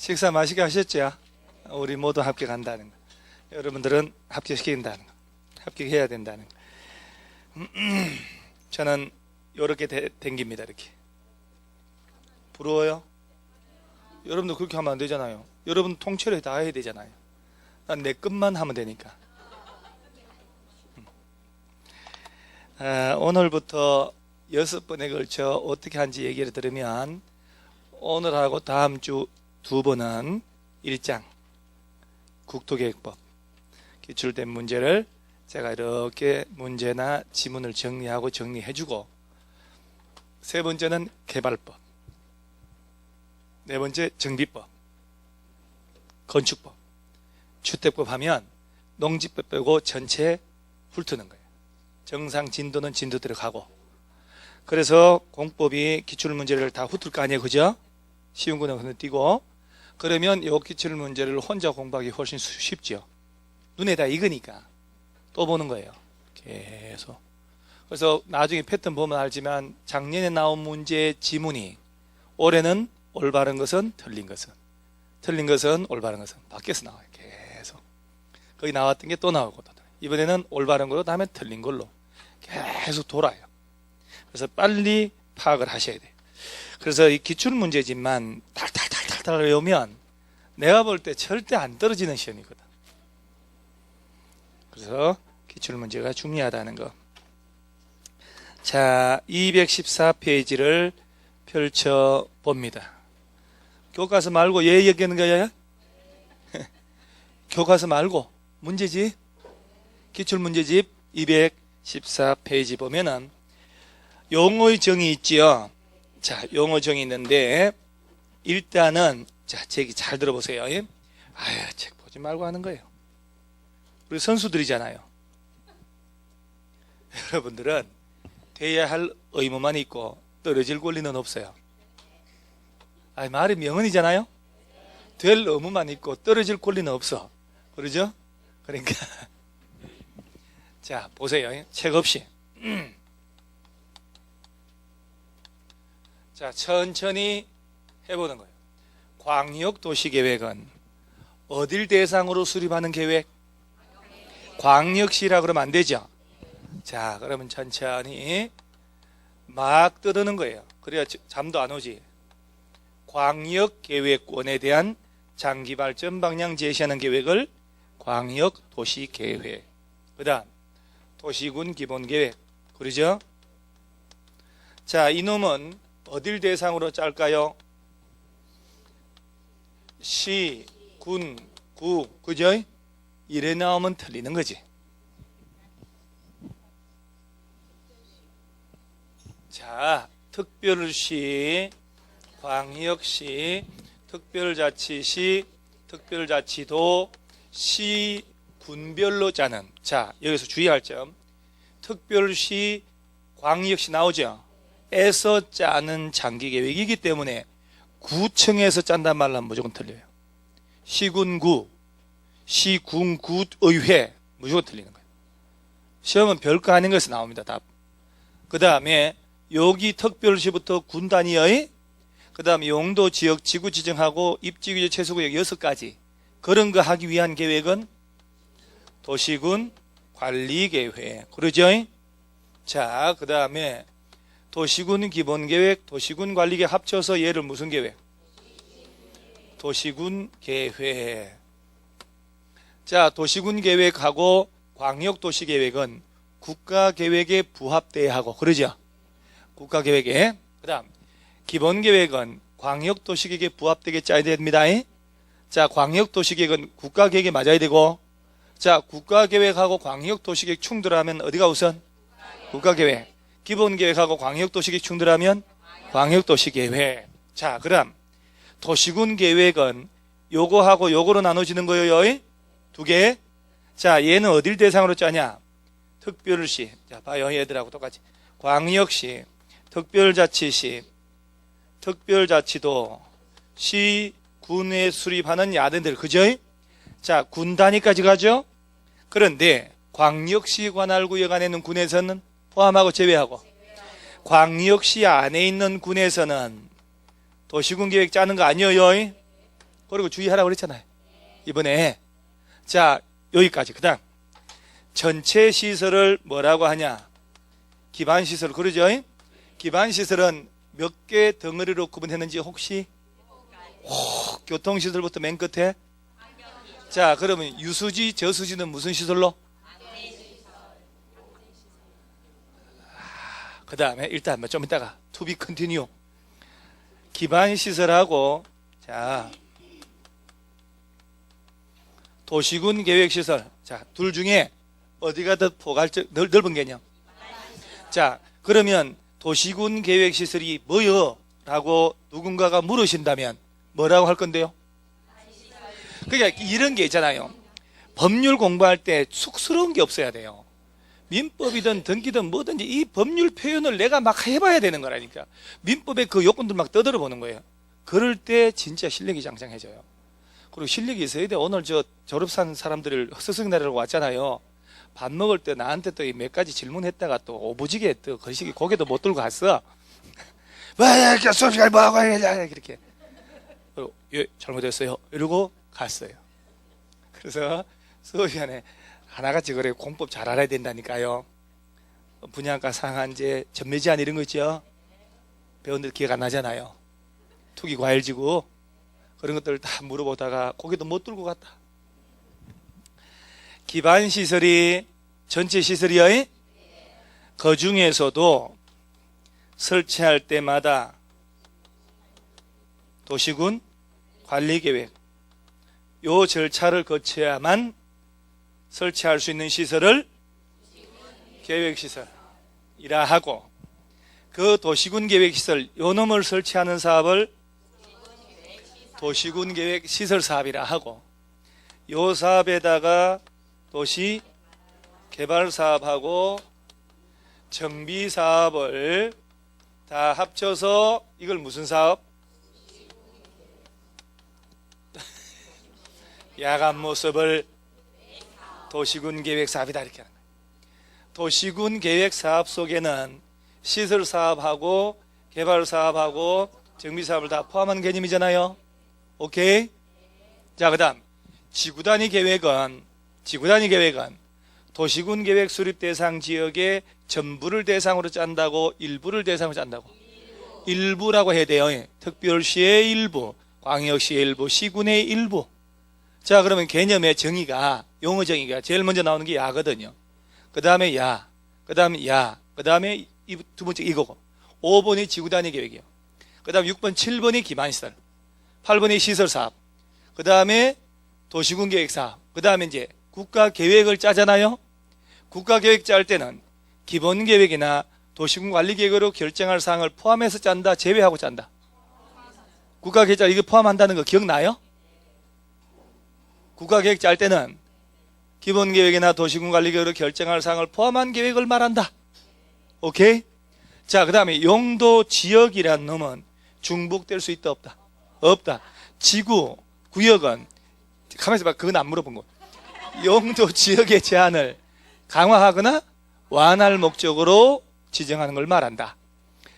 식사 맛있게 하셨죠? 우리 모두 합격한다는 거. 여러분들은 합격시킨다는 거. 합격해야 된다는 거. 저는 이렇게 댕깁니다. 이렇게. 부러워요? 여러분도 그렇게 하면 안 되잖아요. 여러분 통째로 다 해야 되잖아요. 난 내 끝만 하면 되니까. 오늘부터 6번에 걸쳐 어떻게 하는지 얘기를 들으면 오늘하고 다음 주 2번은 1장 국토계획법 기출된 문제를 제가 이렇게 문제나 지문을 정리하고 정리해주고, 3번째는 개발법, 4번째 정비법, 건축법, 주택법 하면 농지법 빼고 전체 훑는 거예요. 정상 진도는 진도 들어가고. 그래서 공법이 기출문제를 다 훑을 거 아니에요, 그죠? 쉬운 거는 건너뛰고. 그러면 이 기출문제를 혼자 공부하기 훨씬 쉽죠. 눈에 다 익으니까 또 보는 거예요, 계속. 그래서 나중에 패턴 보면 알지만 작년에 나온 문제의 지문이 올해는 올바른 것은 틀린 것은, 틀린 것은 올바른 것은 바뀌어서 나와요. 계속 거기 나왔던 게 또 나오고, 이번에는 올바른 걸로 다음에 틀린 걸로 계속 돌아요. 그래서 빨리 파악을 하셔야 돼요. 그래서 이 기출문제지만 달달달달 외우면 내가 볼 때 절대 안 떨어지는 시험이거든. 그래서 기출문제가 중요하다는 거. 자, 214페이지를 펼쳐봅니다. 교과서 말고 얘 얘기하는 거야? 교과서 말고 문제집, 기출문제집 214페이지 보면은 용어의 정의 있지요. 자, 용어 정의 있는데 일단은 자, 제 얘기 잘 들어보세요. 아유, 책 보지 말고 하는 거예요. 우리 선수들이잖아요. 여러분들은 돼야 할 의무만 있고 떨어질 권리는 없어요. 아니, 말이 명언이잖아요. 될 의무만 있고 떨어질 권리는 없어. 그러죠? 그러니까 자, 보세요. 책 없이. 자, 천천히 해보는 거예요. 광역도시계획은 어딜 대상으로 수립하는 계획? 광역시라 그러면 안 되죠. 자, 그러면 천천히 막 떠드는 거예요. 그래야 잠도 안 오지. 광역계획권에 대한 장기발전 방향 제시하는 계획을 광역도시계획, 그 다음 도시군 기본계획, 그러죠? 자, 이놈은 어딜 대상으로 짤까요? 시, 군, 구, 그죠? 이래 나오면 틀리는 거지. 자, 특별시, 광역시, 특별자치시, 특별자치도, 시, 군별로 짜는. 자, 여기서 주의할 점, 특별시, 광역시 나오죠? 에서 짜는 장기계획이기 때문에 구청에서 짠단 말로 무조건 틀려요. 시군구, 시군구의회 무조건 틀리는 거예요. 시험은 별거 아닌 것에서 나옵니다, 답. 그 다음에 여기 특별시부터 군 단위의, 그 다음에 용도, 지역, 지구 지정하고 입지규제, 최소구역 6가지 그런 거 하기 위한 계획은 도시군 관리계획, 그러죠? 자, 그 다음에 도시군 기본계획, 도시군 관리계획 합쳐서 얘를 무슨 계획? 도시군 계획. 자, 도시군 계획하고 광역도시계획은 국가계획에 부합돼야 하고, 그러죠? 국가계획에. 그 다음 기본계획은 광역도시계획에 부합되게 짜야 됩니다. 자, 광역도시계획은 국가계획에 맞아야 되고, 자, 국가계획하고 광역도시계획 충돌하면 어디가 우선? 국가계획. 기본계획하고 광역도시계획 충돌하면 광역도시계획. 자, 그럼 도시군 계획은 요거하고 요거로 나눠지는 거예요. 두 개. 자, 얘는 어딜 대상으로 짜냐? 특별시. 자, 봐요. 얘들하고 똑같이. 광역시, 특별자치시, 특별자치도, 시, 군에 수립하는 야단들. 그죠? 자, 군 단위까지 가죠? 그런데 광역시 관할구역 안에 있는 군에서는 포함하고 제외하고, 광역시 안에 있는 군에서는 도시군 계획 짜는 거 아니에요. 그리고 주의하라고 그랬잖아요. 이번에. 자, 여기까지. 그 다음. 전체 시설을 뭐라고 하냐? 기반시설. 그러죠? 기반시설은 몇 개 덩어리로 구분했는지 혹시? 교통시설부터 맨 끝에? 자, 그러면 유수지, 저수지는 무슨 시설로? 그 다음에 일단 좀 이따가 to be continue. 기반시설하고, 자, 도시군 계획시설. 자, 둘 중에 어디가 더 포괄적, 넓은 개념? 자, 그러면 도시군 계획시설이 뭐요? 라고 누군가가 물으신다면 뭐라고 할 건데요? 그러니까 이런 게 있잖아요. 법률 공부할 때 쑥스러운 게 없어야 돼요. 민법이든 등기든 뭐든지 이 법률 표현을 내가 막 해봐야 되는 거라니까. 민법의 그 요건들 막 떠들어 보는 거예요. 그럴 때 진짜 실력이 장장해져요. 그리고 실력이 있어야 돼. 오늘 저 졸업한 사람들을 스승날이라고 왔잖아요. 밥 먹을 때 나한테 또 몇 가지 질문했다가 또 오부지게 또 거시기 고개도 못 들고 갔어. 왜 이렇게 수업 시간에 뭐하고 하냐 이렇게. 예, 잘못했어요. 이러고 갔어요. 그래서 수업 시간에 하나같이 그래 공법 잘 알아야 된다니까요. 분양가 상한제, 전매 제한 이런 거 있죠. 배우는데 기억 안 나잖아요. 투기 과일지구 그런 것들 다 물어보다가 고개도 못 들고 갔다. 기반 시설이 전체 시설이요. 그 중에서도 설치할 때마다 도시군 관리계획 요 절차를 거쳐야만 설치할 수 있는 시설을 계획시설이라 하고, 그 도시군 계획시설 요 놈을 설치하는 사업을 도시군 계획시설 사업이라 하고, 요 사업에다가 도시 개발 사업하고 정비 사업을 다 합쳐서 이걸 무슨 사업? 야간 모습을 도시군 계획 사업이다 이렇게 하는 거예요. 도시군 계획 사업 속에는 시설 사업하고 개발 사업하고 정비 사업을 다 포함한 개념이잖아요. 오케이? 자, 그다음 지구 단위 계획은 도시군 계획 수립 대상 지역의 전부를 대상으로 짠다고 일부를 대상으로 짠다고? 일부라고 해야 돼요. 특별시의 일부, 광역시의 일부, 시군의 일부. 자, 그러면 개념의 정의가, 용어 정의가 제일 먼저 나오는 게 야거든요. 그 다음에 야, 그 다음에 야, 그 다음에 두 번째 이거고, 5번이 지구단위 계획이요. 그 다음 6번, 7번이 기반시설, 8번이 시설사업, 그 다음에 도시군 계획사업, 그 다음에 이제 국가계획을 짜잖아요. 국가계획 짤 때는 기본계획이나 도시군 관리계획으로 결정할 사항을 포함해서 짠다, 제외하고 짠다? 국가계획 짤 이거 포함한다는 거 기억나요? 국가계획 짤 때는 기본계획이나 도시군 관리계획으로 결정할 사항을 포함한 계획을 말한다. 오케이? 자, 그 다음에 용도 지역이란 놈은 중복될 수 있다 없다? 없다. 지구, 구역은 가만있어 봐. 그건 안 물어본 거. 용도 지역의 제한을 강화하거나 완화할 목적으로 지정하는 걸 말한다.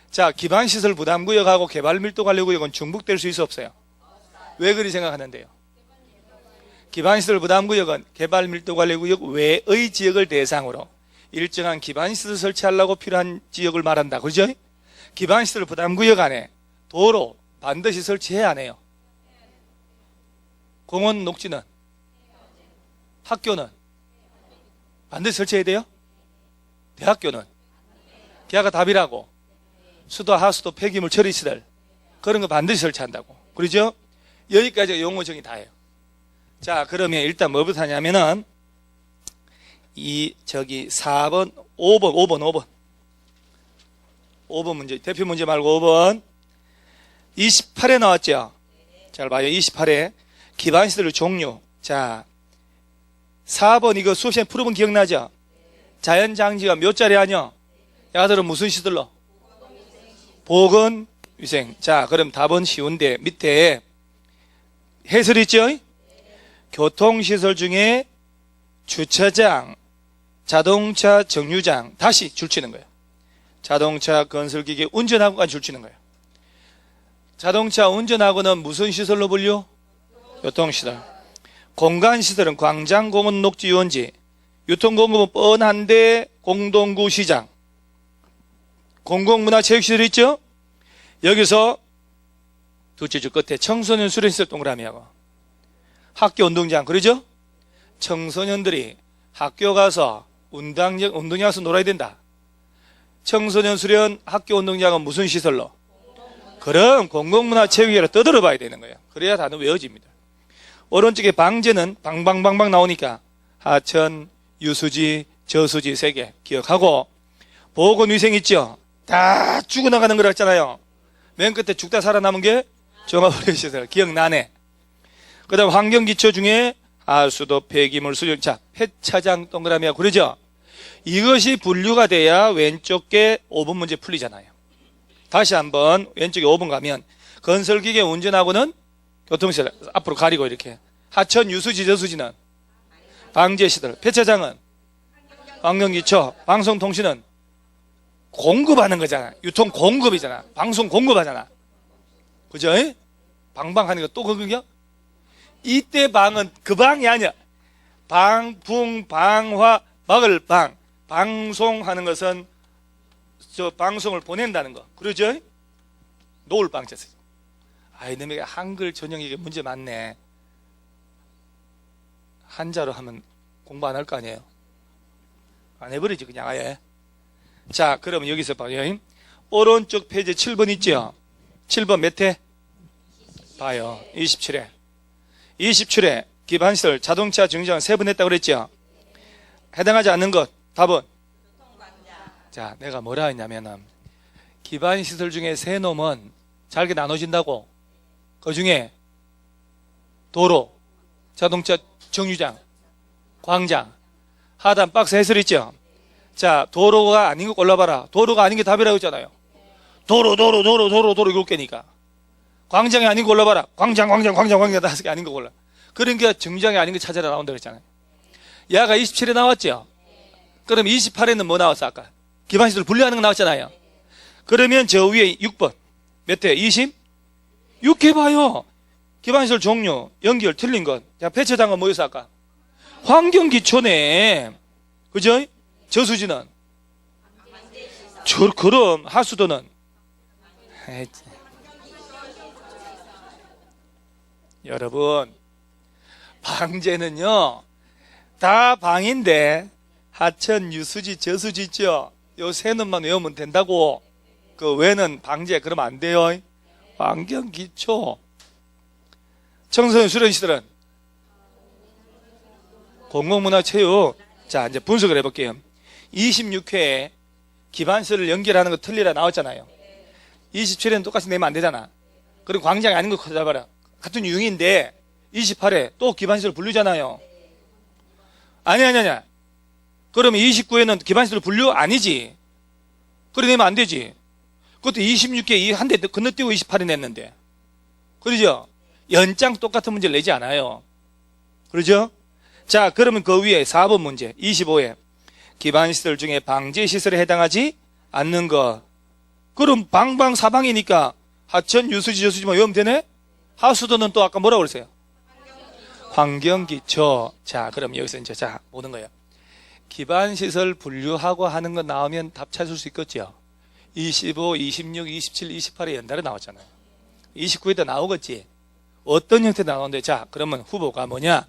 자, 기반시설 부담구역하고 개발밀도관리구역은 중복될 수 있어 없어요? 왜 그리 생각하는데요? 기반시설 부담구역은 개발밀도관리구역 외의 지역을 대상으로 일정한 기반시설 설치하려고 필요한 지역을 말한다. 그렇죠? 기반시설 부담구역 안에 도로 반드시 설치해야 하네요. 공원 녹지는, 학교는 반드시 설치해야 돼요? 대학교는 기아가 답이라고 수도 하수도 폐기물 처리시설 그런 거 반드시 설치한다고. 그러죠? 여기까지가 용어 정의 다예요. 자, 그러면 일단 뭐부터 하냐면은 4번, 5번 문제, 대표 문제 말고 5번 28에 나왔죠? 잘 봐요. 28에 기반시설의 종류. 자, 4번 이거 수업 시간에 풀어본 기억나죠? 자연장지가 몇 자리 하냐? 야들은 무슨 시설로? 보건위생. 자, 그럼 답은 쉬운데 밑에 해설 있죠? 교통시설 중에 주차장, 자동차 정류장 다시 줄치는 거예요. 자동차 건설기계 운전하고까지 줄치는 거예요. 자동차 운전하고는 무슨 시설로 불려? 교통시설. 공간시설은 광장, 공원, 녹지, 유원지. 유통공급은 뻔한데 공동구, 시장. 공공문화체육시설 있죠? 여기서 둘째 줄 끝에 청소년 수련시설 동그라미하고 학교 운동장, 그러죠? 청소년들이 학교 가서 운동장 가서 놀아야 된다. 청소년 수련 학교 운동장은 무슨 시설로? 그럼 공공문화체육회로 떠들어 봐야 되는 거예요. 그래야 단어 외워집니다. 오른쪽에 방제는 방방방방 나오니까 하천, 유수지, 저수지 3개 기억하고, 보건위생 있죠? 다 죽어나가는 거 같잖아요. 맨 끝에 죽다 살아남은 게 종합의료시설 기억나네. 그 다음 환경기초 중에 하수도, 폐기물, 수질. 자, 폐차장 동그라미하고 그러죠? 이것이 분류가 돼야 왼쪽 게 5번 문제 풀리잖아요. 다시 한번 왼쪽에 5번 가면 건설기계 운전하고는 교통시설 앞으로 가리고 이렇게. 하천, 유수지, 저수지는 방제시설. 폐차장은 환경기초. 방송통신은 공급하는 거잖아. 유통 공급이잖아. 방송 공급하잖아. 그죠? 방방하는 거 또 그거요? 이때 방은 그 방이 아니야. 방, 붕, 방화, 막을 방. 방송하는 것은 저 방송을 보낸다는 거. 그러죠? 놓을 방자세. 아이, 놈에게 한글 전형에게 문제 많네. 한자로 하면 공부 안 할 거 아니에요? 안 해버리지, 그냥 아예. 자, 그러면 여기서 봐요. 오른쪽 페이지 7번 있죠? 7번 몇 회? 봐요. 27회. 27회 기반시설 자동차 정류장 3번 했다고 그랬죠? 해당하지 않는 것 답은? 자, 내가 뭐라 했냐면은 기반시설 중에 3놈은 잘게 나눠진다고. 그 중에 도로, 자동차 정류장, 광장, 하단 박스 해설 있죠? 자, 도로가 아닌 거 골라봐라. 도로가 아닌 게 답이라고 했잖아요. 도로 이걸 깨니까. 광장이 아닌 거 골라봐라. 광장 5개 아닌 거 골라. 그러니까 정류장이 아닌 거 찾아라 나온다고 했잖아요. 야가 27에 나왔죠? 그럼 28에는 뭐 나왔어 아까? 기반시설 분류하는 거 나왔잖아요. 그러면 저 위에 6번 몇 회? 26회 봐요. 기반시설 종류, 연결 틀린 것. 자, 폐차장은 뭐였어 아까? 환경기초네. 그죠? 저수지는? 그럼 하수도는? 여러분, 방제는요 다 방인데 하천, 유수지, 저수지 있죠? 요 3놈만 외우면 된다고. 그 외는 방제 그러면 안 돼요. 환경기초. 청소년 수련시설은? 공공문화체육. 자, 이제 분석을 해볼게요. 26회에 기반시설을 연결하는 거 틀리라 나왔잖아요. 27회는 똑같이 내면 안 되잖아. 그리고 광장이 아닌 거 찾아봐라. 같은 유형인데 28회 또 기반시설 분류잖아요. 아니. 그러면 29회는 기반시설 분류 아니지. 그래 내면 안 되지. 그것도 26회 한 대 건너뛰고 28회 냈는데. 그러죠? 연장 똑같은 문제를 내지 않아요. 그러죠? 자, 그러면 그 위에 4번 문제 25회 기반시설 중에 방제시설에 해당하지 않는 것. 그럼 방방사방이니까 하천, 유수지, 저수지만 외우면 되네? 하수도는 또 아까 뭐라고 그랬어요? 환경기초. 자, 그럼 여기서 이제 자 보는 거예요. 기반시설 분류하고 하는 거 나오면 답 찾을 수 있겠죠? 25, 26, 27, 28에 연달아 나왔잖아요. 29에도 나오겠지? 어떤 형태로 나오는데, 자, 그러면 후보가 뭐냐?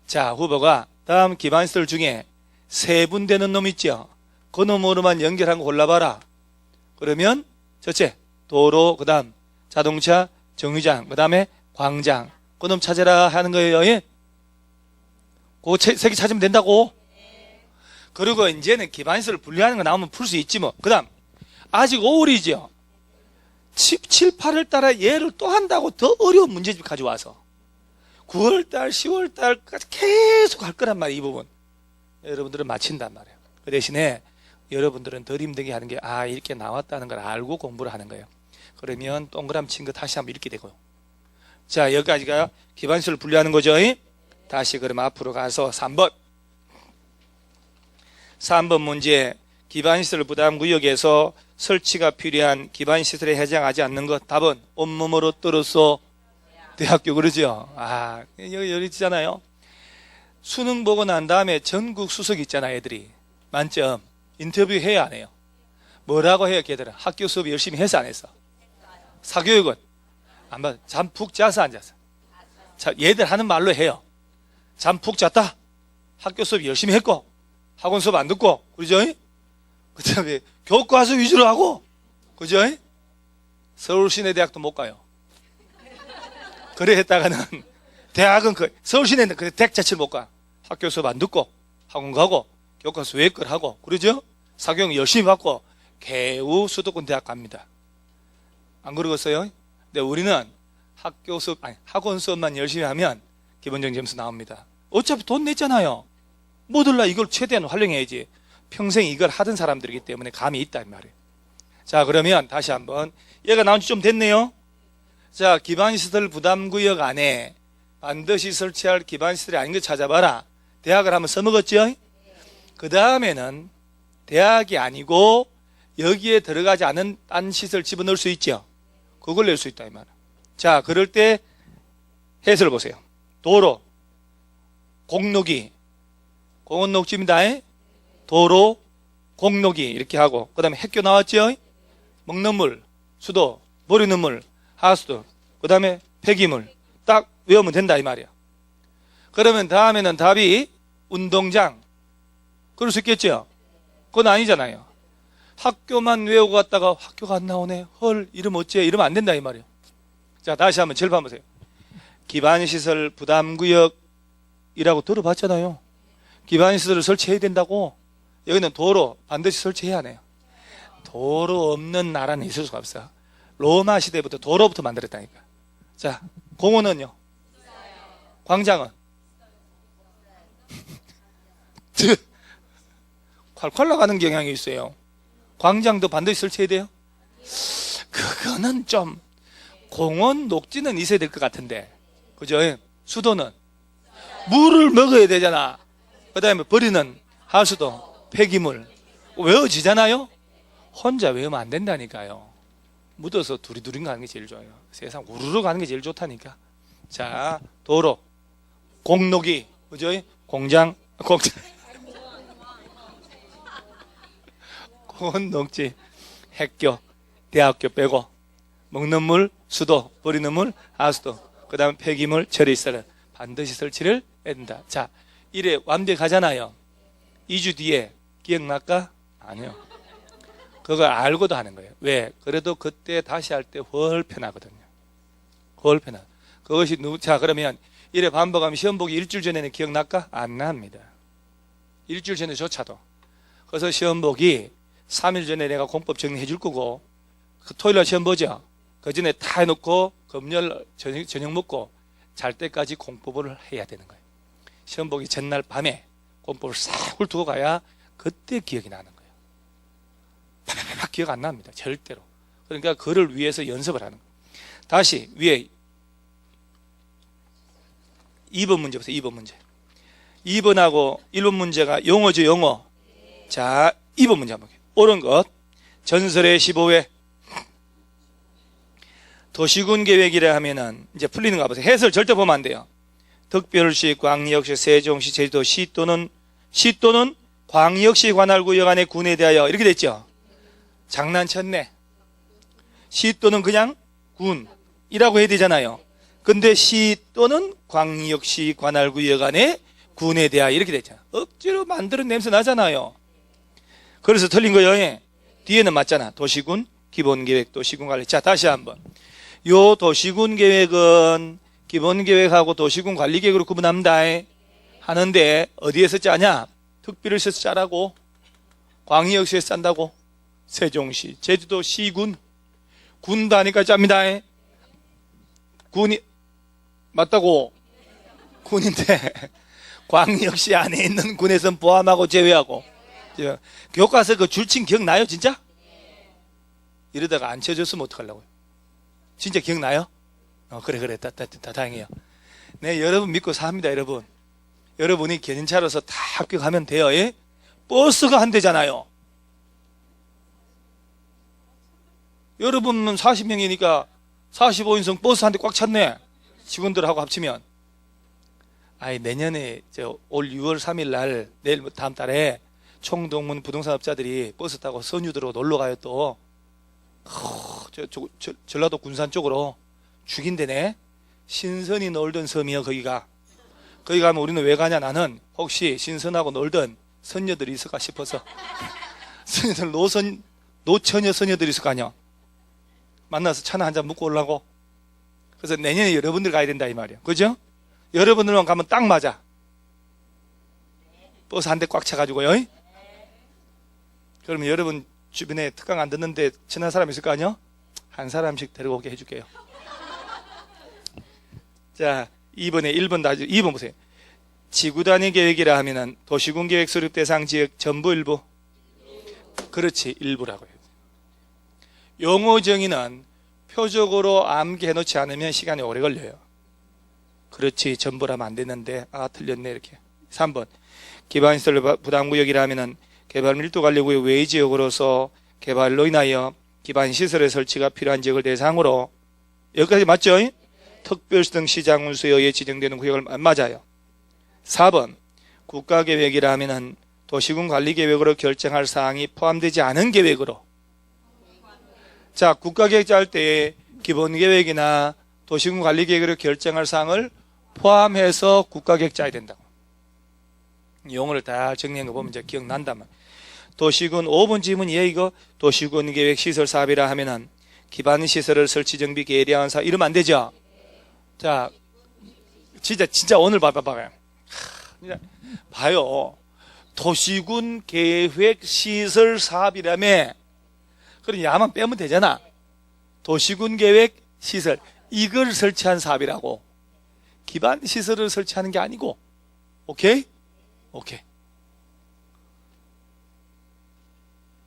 자, 후보가 다음 기반시설 중에 3분 되는 놈 있죠? 그 놈으로만 연결한 거 골라봐라. 그러면 첫째, 도로, 그 다음 자동차, 정류장, 그 다음에 광장. 그 놈 찾아라 하는 거예요. 예? 그거 3개 찾으면 된다고? 그리고 이제는 기반시설을 분류하는 거 나오면 풀 수 있지 뭐. 그 다음 아직 5월이죠. 7, 8월 달에 얘를 또 한다고 더 어려운 문제집 가져와서 9월 달, 10월 달까지 계속 할 거란 말이에요. 이 부분 여러분들은 맞힌단 말이에요. 그 대신에 여러분들은 덜 힘들게 하는 게 이렇게 나왔다는 걸 알고 공부를 하는 거예요. 그러면 동그라미 친 거 다시 한번 읽게 되고요. 자, 여기까지가 기반시설을 분류하는 거죠. 다시 그럼 앞으로 가서 3번 문제 기반시설 부담구역에서 설치가 필요한 기반시설에 해당하지 않는 것 답은 온몸으로 떨어서 대학교 그러죠. 아, 여기 있잖아요. 수능 보고 난 다음에 전국 수석 있잖아, 애들이. 만점. 인터뷰 해야 안 해요? 뭐라고 해요, 걔들은? 학교 수업 열심히 해서 안 했어? 사교육은? 안 받아. 잠 푹 자서 안 잤어? 자, 얘들 하는 말로 해요. 잠 푹 잤다? 학교 수업 열심히 했고, 학원 수업 안 듣고, 그러죠? 그 다음에 교과서 위주로 하고, 그죠? 서울시내대학도 못 가요. 그래 했다가는, 대학은 서울시내는 그 대학 자체를 못 가. 학교 수업 안 듣고, 학원 가고, 교과서 외걸 하고, 그러죠? 사교육 열심히 받고, 개우 수도권 대학 갑니다. 안 그러겠어요? 근데 우리는 학교 수업, 아니, 학원 수업만 열심히 하면 기본적인 점수 나옵니다. 어차피 돈 냈잖아요. 뭐들라 이걸 최대한 활용해야지. 평생 이걸 하던 사람들이기 때문에 감이 있다, 이 말이에요. 자, 그러면 다시 한번. 얘가 나온 지 좀 됐네요. 자, 기반시설 부담구역 안에 반드시 설치할 기반시설이 아닌 거 찾아봐라. 대학을 한번 써먹었죠? 그 다음에는 대학이 아니고 여기에 들어가지 않은 딴 시설 집어넣을 수 있죠. 그걸 낼 수 있다, 이 말이에요. 자, 그럴 때 해설을 보세요. 도로, 공록이, 공원 녹지입니다. 도로, 공록이 이렇게 하고, 그 다음에 핵교 나왔죠? 먹는 물, 수도, 버리는 물, 하수도, 그 다음에 폐기물. 딱 외우면 된다, 이 말이야. 그러면 다음에는 답이 운동장. 그럴 수 있겠죠? 그건 아니잖아요. 학교만 외우고 갔다가 학교가 안 나오네. 헐, 이러면 어째? 이러면 안 된다, 이 말이에요. 자, 다시 한번 절반 보세요. 기반시설 부담구역이라고 들어봤잖아요. 기반시설을 설치해야 된다고. 여기는 도로 반드시 설치해야 하네요. 도로 없는 나라는 있을 수가 없어. 로마 시대부터 도로부터 만들었다니까. 자, 공원은요? 광장은? 콸콸 나가는 경향이 있어요. 광장도 반드시 설치해야 돼요? 그거는 좀 공원 녹지는 있어야 될 것 같은데, 그죠? 수도는 물을 먹어야 되잖아. 그 다음에 버리는 하수도, 폐기물 외워지잖아요. 혼자 외우면 안 된다니까요. 묻어서 두리두리 가는 게 제일 좋아요. 세상 우르르 가는 게 제일 좋다니까. 자, 도로, 공록이, 그죠? 공장 공원 녹지, 학교, 대학교 빼고 먹는 물, 수도, 버리는 물, 하수도, 그 다음에 폐기물 처리시설 반드시 설치를 해야 된다. 자, 이래 완벽하잖아요. 2주 뒤에 기억날까? 아니요. 그걸 알고도 하는 거예요. 왜? 그래도 그때 다시 할 때 훨 편하거든요. 훨 편하. 그것이 자, 그러면 이래 반복하면 시험 보기 일주일 전에는 기억날까? 안 납니다. 일주일 전에조차도. 그래서 시험 보기 3일 전에 내가 공법 정리해 줄 거고, 그 토요일날 시험 보죠. 그 전에 다 해놓고 금요일 저녁 먹고 잘 때까지 공법을 해야 되는 거예요. 시험 보기 전날 밤에 공법을 싹 훑고 가야 그때 기억이 나는 거예요. 팍팍팍 기억 안 납니다. 절대로. 그러니까 그를 위해서 연습을 하는 거예요. 다시 위에 2번 문제 보세요. 2번 문제. 2번하고 1번 문제가 용어죠, 용어. 자, 2번 문제 한번 볼게요. 옳은 것. 전설의 15회. 도시군 계획이라 하면은 이제 풀리는 거 보세요. 해설 절대 보면 안 돼요. 득별시, 광역시, 세종시, 제주도시 또는 광역시 관할 구역 안의 군에 대하여 이렇게 됐죠. 장난쳤네. 시 또는 그냥 군이라고 해야 되잖아요. 근데 시 또는 광역시 관할 구역 안의 군에 대하여 이렇게 됐잖아. 억지로 만드는 냄새 나잖아요. 그래서 틀린 거예요. 뒤에는 맞잖아. 도시군 기본계획, 도시군 관리. 자, 다시 한번. 요 도시군 계획은 기본계획하고 도시군 관리계획으로 구분합니다. 하는데 어디에서 짜냐? 특별시에서 짜라고. 광역시에서 짠다고. 세종시, 제주도 시군. 군도 하니까 짭니다. 군이 맞다고. 군인데 광역시 안에 있는 군에서는 포함하고 제외하고. 교과서 그 줄칭 기억나요, 진짜? 이러다가 안 쳐줬으면 어떡하려고요? 진짜 기억나요? 그래. 다행이에요. 네, 여러분 믿고 삽니다, 여러분. 여러분이 견인차로서 다 합격하면 돼요. 예? 버스가 한 대잖아요. 여러분은 40명이니까 45인승 버스 한 대 꽉 찼네. 직원들하고 합치면 내년에 올 6월 3일 날 내일 다음 달에 총동문 부동산업자들이 버스 타고 선유도로 놀러 가요. 또 전라도 군산 쪽으로 죽인대네. 신선이 놀던 섬이요. 거기가. 거기 가면 우리는 왜 가냐? 나는 혹시 신선하고 놀던 선녀들이 있을까 싶어서. 선녀들 노처녀 선녀들이 있을 거 아니야. 만나서 차나 한잔 묵고 오려고. 그래서 내년에 여러분들 가야 된다 이 말이야. 그죠? 여러분들만 가면 딱 맞아. 버스 한 대 꽉 차가지고요. 그러면 여러분 주변에 특강 안 듣는데 친한 사람 있을 거 아니야? 한 사람씩 데리고 오게 해줄게요. 자, 2번에 2번 보세요. 지구 단위 계획이라 하면은 도시군 계획 수립 대상 지역 전부 일부. 그렇지, 일부라고 해요. 용어 정의는 표적으로 암기해 놓지 않으면 시간이 오래 걸려요. 그렇지, 전부라면 안 되는데 틀렸네 이렇게. 3번 기반시설 부담구역이라 하면은 개발 밀도 관리구역 외의 지역으로서 개발로 인하여 기반시설의 설치가 필요한 지역을 대상으로, 여기까지 맞죠? 특별시 등 시장 운수에 의해 지정되는 구역을 맞아요. 4번 국가계획이라 하면은 도시군 관리계획으로 결정할 사항이 포함되지 않은 계획으로. 자, 국가계획 짤 때 기본계획이나 도시군 관리계획으로 결정할 사항을 포함해서 국가계획 짜야 된다고. 용어를 다 정리한 거 보면 이제 기억난단 말이에요. 도시군 5번 질문이에요. 이거 도시군 계획 시설 사업이라 하면은 기반 시설을 설치 정비 계량한 사업 이러면 안 되죠. 자, 진짜 오늘 봐봐요. 봐요. 도시군 계획 시설 사업이라며. 그럼 야만 빼면 되잖아. 도시군 계획 시설 이걸 설치한 사업이라고. 기반 시설을 설치하는 게 아니고. 오케이? 오케이.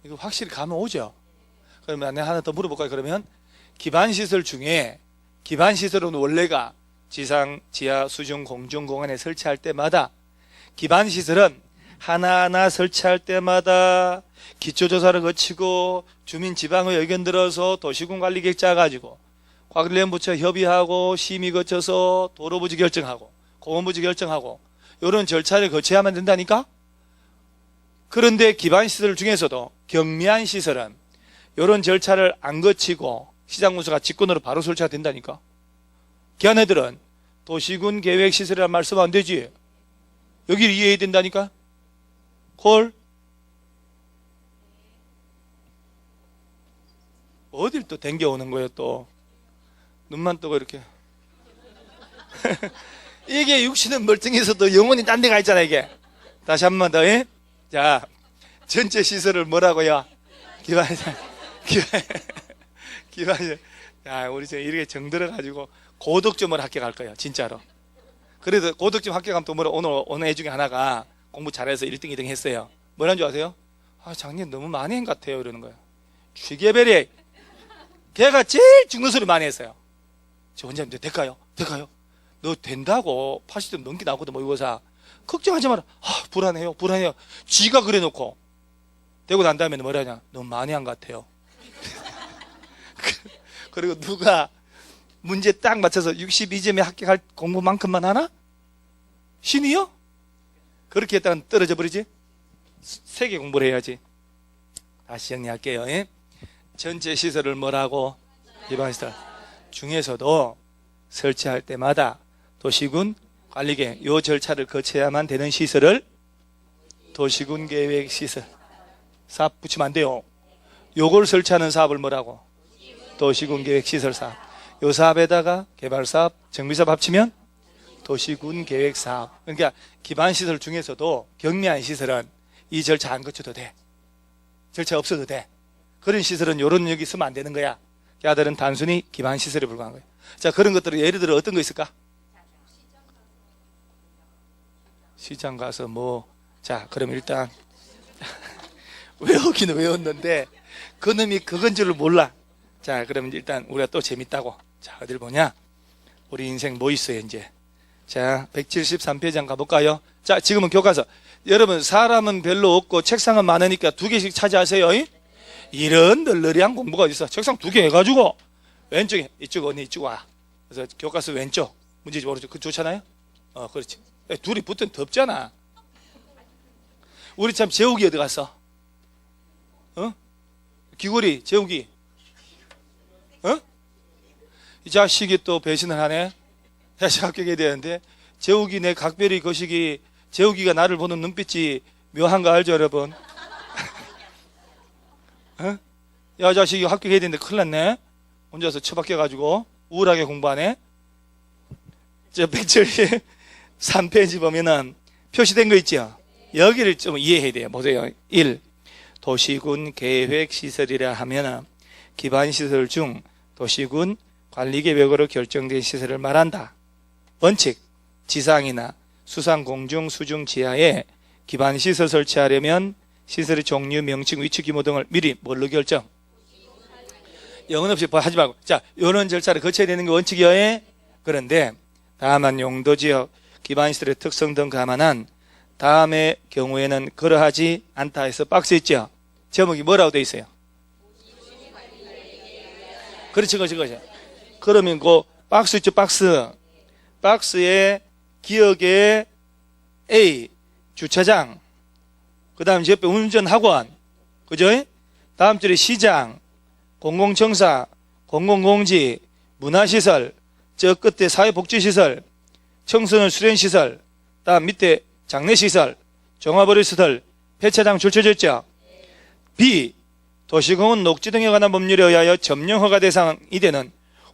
이거 확실히 가면 오죠. 그러면 내가 하나 더 물어볼까요? 그러면 기반시설 중에, 기반시설은 원래가 지상, 지하, 수중, 공중, 공원에 설치할 때마다, 기반시설은 하나하나 설치할 때마다 기초조사를 거치고 주민 지방의 의견 들어서 도시군 관리계획 짜가지고 관련 부처 협의하고 심의 거쳐서 도로부지 결정하고 공원부지 결정하고 이런 절차를 거쳐야만 된다니까? 그런데 기반시설 중에서도 경미한 시설은 이런 절차를 안 거치고 시장군수가 직권으로 바로 설치가 된다니까? 걔네들은 도시군 계획시설이라는 말 쓰면 안 되지. 여기를 이해해야 된다니까? 콜? 어딜 또 댕겨오는 거예요 또. 눈만 뜨고 이렇게. 이게 육신은 멀쩡해서도 영혼이 딴 데 가 있잖아 이게. 다시 한 번 더. 자, 전체 시설을 뭐라고요? 기반. 야, 우리 지금 이렇게 정들어가지고 고득점을 합격할 거예요 진짜로. 그래도 고득점 합격하면 또 오늘 애 중에 하나가 공부 잘해서 1등 2등 했어요. 뭐라는 줄 아세요? 작년 너무 많이 한 것 같아요 이러는 거예요. 쥐개별이 걔가 제일 죽는 소리 많이 했어요. 저 원장님 될까요? 너 된다고 80점 넘게 나오거든 모의고사. 걱정하지 마라. 불안해요. 쥐가 그래놓고 되고 난 다음에 뭐라냐? 너무 많이 한 것 같아요. 그리고 누가 문제 딱 맞춰서 62점에 합격할 공부만큼만 하나? 신이요? 그렇게 했다가 떨어져 버리지? 세계 공부를 해야지. 다시 정리할게요. 전체 시설을 뭐라고? 기반시설 중에서도 설치할 때마다 도시군 관리계획 요 절차를 거쳐야만 되는 시설을 도시군 계획 시설 사업 붙이면 안 돼요. 요걸 설치하는 사업을 뭐라고? 도시군 계획 시설 사업. 요 사업에다가 개발 사업, 정비 사업 합치면 도시군 계획 사업. 그러니까 기반 시설 중에서도 경미한 시설은 이 절차 안 거쳐도 돼. 절차 없어도 돼. 그런 시설은 요런 여기 쓰면 안 되는 거야. 걔들은 단순히 기반 시설에 불과한 거야. 자, 그런 것들은 예를 들어 어떤 거 있을까? 시장 가서 자, 그럼 일단 외우기는 외웠는데 그놈이 그건 줄을 몰라. 자, 그러면 일단 우리가 또 재밌다고. 자, 어딜 보냐? 우리 인생 뭐 있어요 이제. 자, 173페이지 가볼까요? 자, 지금은 교과서. 여러분, 사람은 별로 없고 책상은 많으니까 2개씩 차지하세요. 이런 널널이한 공부가 있어. 책상 2개 해가지고 왼쪽에 이쪽 언니 이쪽 와. 그래서 교과서 왼쪽 문제집 오른쪽. 그 좋잖아요? 그렇지. 둘이 붙으면 덥잖아. 우리 참 재욱이 어디 갔어? 귀걸이, 재욱이. 이 자식이 또 배신을 하네. 다시 합격해야 되는데. 재욱이 내 각별히 거시기, 재욱이가 나를 보는 눈빛이 묘한 거 알죠, 여러분? 야, 자식이 합격해야 되는데 큰일 났네. 혼자서 처박혀가지고 우울하게 공부하네. 저 100절 3페이지 보면은 표시된 거 있죠? 여기를 좀 이해해야 돼요. 보세요. 1. 도시군 계획시설이라 하면은 기반시설 중 도시군 관리계획으로 결정된 시설을 말한다. 원칙, 지상이나 수상, 공중, 수중, 지하에 기반시설 설치하려면 시설의 종류, 명칭, 위치, 규모 등을 미리 뭘로 결정? 영혼 없이 하지 말고. 자, 이런 절차를 거쳐야 되는 게 원칙이에요. 그런데 다만 용도지역, 기반시설의 특성 등 감안한 다음의 경우에는 그러하지 않다 해서 박스 있죠? 제목이 뭐라고 돼 있어요? 그렇지. 그러면 그 박스 있죠? 박스에 기억에 A, 주차장, 그 다음 옆에 운전학원, 그죠? 다음 줄에 시장, 공공청사, 공공공지, 문화시설, 저 끝에 사회복지시설, 청소년 수련시설, 다음 밑에 장례시설, 종합의료시설, 폐차장 줄쳐졌죠. B. 도시공원 녹지 등에 관한 법률에 의하여 점령 허가 대상이 되는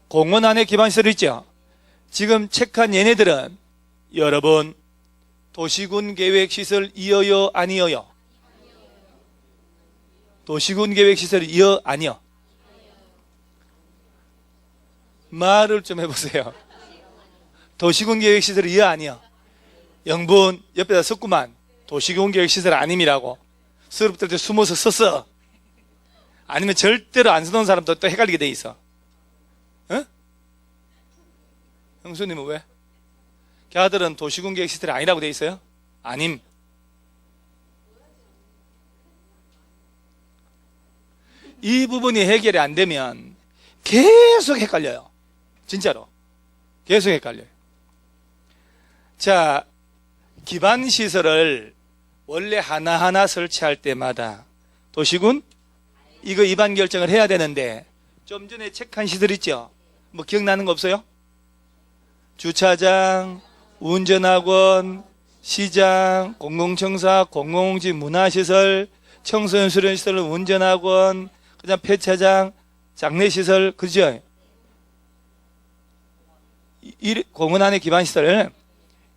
공원 안에 기반시설이 있죠. 지금 체크한 얘네들은 여러분 도시군 계획시설 이어요 아니어요? 도시군 계획시설 이어 아니요? 말을 좀 해보세요. 도시군 계획시설 이어 아니요? 영분 옆에다 썼구만. 도시군 계획시설 아님이라고 수업들 때 숨어서 썼어. 아니면 절대로 안 써놓은 사람도 또 헷갈리게 돼 있어. 형수님은 왜? 걔들은 도시군 계획시설이 아니라고 돼 있어요? 아님. 이 부분이 해결이 안 되면 계속 헷갈려요. 진짜로. 계속 헷갈려요. 자, 기반시설을 원래 하나하나 설치할 때마다 도시군 이거 입안 결정을 해야 되는데 좀 전에 체크한 시설 있죠? 뭐 기억나는 거 없어요? 주차장, 운전학원, 시장, 공공청사, 공공지 문화시설, 청소년 수련시설, 운전학원, 그다음 폐차장, 장례시설, 그죠? 공원 안의 기반시설,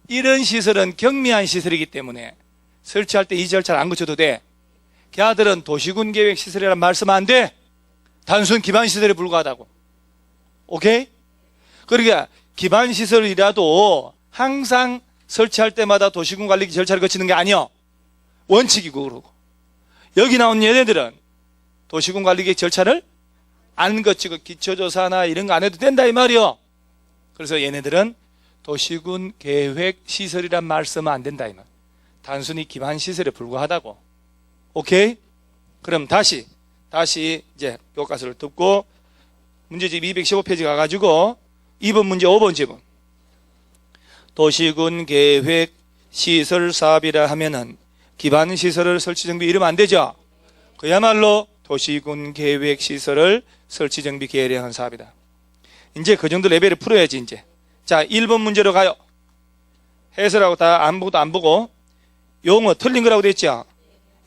이런 시설은 경미한 시설이기 때문에 설치할 때 이 절차를 안 거쳐도 돼. 걔들은 도시군 계획 시설이란 말씀 안 돼. 단순 기반시설에 불과하다고. 오케이? 그러니까 기반시설이라도 항상 설치할 때마다 도시군 관리 절차를 거치는 게 아니요. 원칙이고 그러고. 여기 나온 얘네들은 도시군 관리 절차를 안 거치고 기초조사나 이런 거 안 해도 된다 이 말이요. 그래서 얘네들은 도시군 계획 시설이란 말씀은 안 된다 이 말. 단순히 기반시설에 불과하다고. 오케이? 그럼 다시 이제 교과서를 듣고 문제집 215페이지 가가지고 2번 문제 5번 지문. 도시군 계획 시설 사업이라 하면은 기반시설을 설치 정비 이러면 안 되죠. 그야말로 도시군 계획 시설을 설치 정비 계획한 사업이다. 이제 그 정도 레벨을 풀어야지 이제. 자, 1번 문제로 가요. 해설하고 다 아무것도 안 보고 용어 틀린 거라고 됐죠.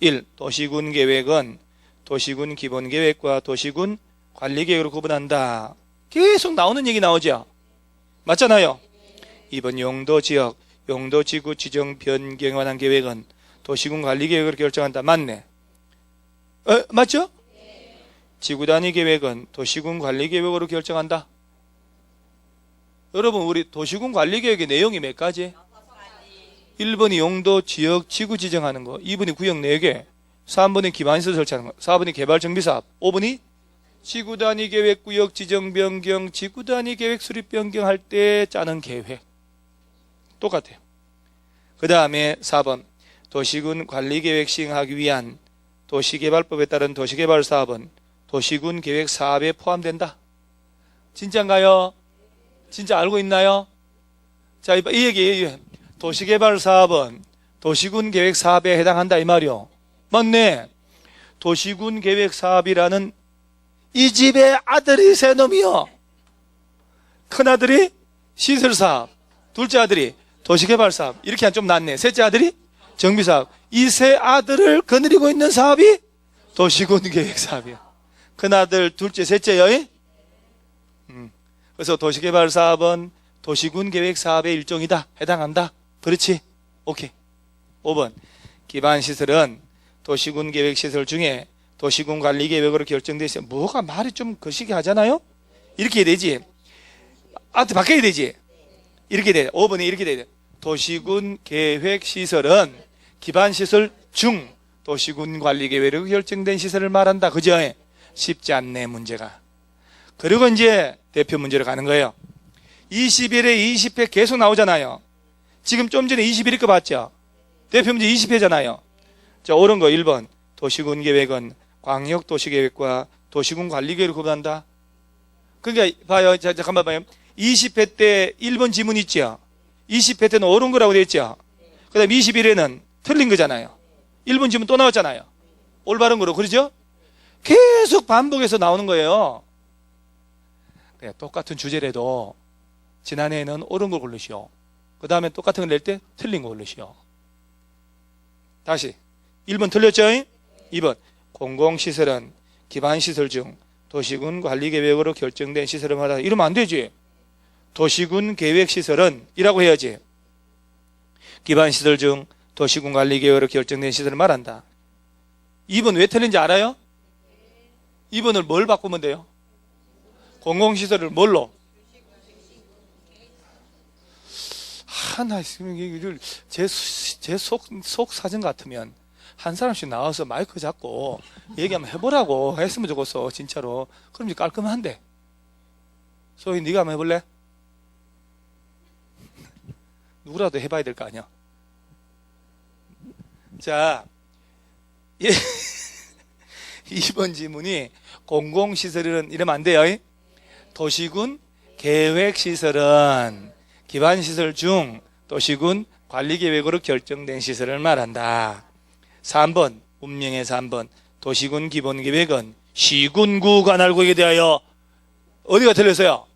1. 도시군 계획은 도시군 기본계획과 도시군 관리계획으로 구분한다. 계속 나오는 얘기 나오죠. 맞잖아요. 2번 용도지역, 용도지구 지정 변경에 관한 계획은 도시군 관리계획으로 결정한다. 맞네. 맞죠? 지구단위 계획은 도시군 관리계획으로 결정한다. 여러분 우리 도시군 관리계획의 내용이 몇 가지? 1번이 용도, 지역, 지구 지정하는 거, 2번이 구역 4개, 3번이 기반시설 설치하는 거, 4번이 개발정비사업, 5번이 지구단위 계획, 구역 지정 변경, 지구단위 계획 수립 변경할 때 짜는 계획. 똑같아요. 그 다음에 4번 도시군 관리계획 시행하기 위한 도시개발법에 따른 도시개발사업은 도시군 계획 사업에 포함된다. 진짜인가요? 진짜 알고 있나요? 자, 이 얘기, 도시개발 사업은 도시군 계획 사업에 해당한다 이 말이요. 맞네. 도시군 계획 사업이라는 이 집의 아들이 세 놈이요. 큰 아들이 시설 사업, 둘째 아들이 도시개발 사업. 이렇게 하면 좀 낫네. 셋째 아들이 정비 사업. 이 세 아들을 거느리고 있는 사업이 도시군 계획 사업이요. 큰 아들, 둘째, 셋째요. 그래서 도시개발 사업은 도시군 계획 사업의 일종이다. 해당한다. 그렇지? 오케이. 5번. 기반시설은 도시군 계획 시설 중에 도시군 관리 계획으로 결정돼 있어요. 뭐가 말이 좀 거시기 하잖아요? 이렇게 해야 되지. 바뀌어야 되지. 이렇게 돼. 5번에 이렇게 돼야 돼. 도시군 계획 시설은 기반시설 중 도시군 관리 계획으로 결정된 시설을 말한다. 그죠? 쉽지 않네, 문제가. 그리고 이제 대표 문제로 가는 거예요. 21회, 20회 계속 나오잖아요. 지금 좀 전에 21회 거 봤죠? 대표 문제 20회잖아요. 자, 옳은 거 1번. 도시군 계획은 광역도시계획과 도시군 관리계획을 구분한다. 그러니까 봐요. 자, 잠깐만 봐요. 20회 때 1번 지문 있죠? 20회 때는 옳은 거라고 되어 있죠? 그 다음 21회는 틀린 거잖아요. 1번 지문 또 나왔잖아요. 올바른 거로. 그러죠? 계속 반복해서 나오는 거예요. 그냥 똑같은 주제라도 지난해에는 옳은 걸 고르시오. 그 다음에 똑같은 걸 낼 때 틀린 거 고르시오. 다시 1번 틀렸죠? 2번 공공시설은 기반시설 중 도시군 관리계획으로 결정된 시설을 말한다. 이러면 안 되지. 도시군 계획시설은 이라고 해야지. 기반시설 중 도시군 관리계획으로 결정된 시설을 말한다. 2번 왜 틀린지 알아요? 2번을 뭘 바꾸면 돼요? 공공시설을 뭘로? 하나 있으면 제 속 사정 같으면 한 사람씩 나와서 마이크 잡고 얘기 한번 해보라고 했으면 좋겠어. 진짜로. 그럼 이제 깔끔한데. 소희 네가 한번 해볼래? 누구라도 해봐야 될 거 아니야. 자, 2번 지문이 공공시설은 이러면 안 돼요. 도시군 계획시설은 기반시설 중 도시군 관리계획으로 결정된 시설을 말한다. 3번 운명의 3번 도시군 기본계획은 시군구 관할구역에 대하여 어디가 틀렸어요?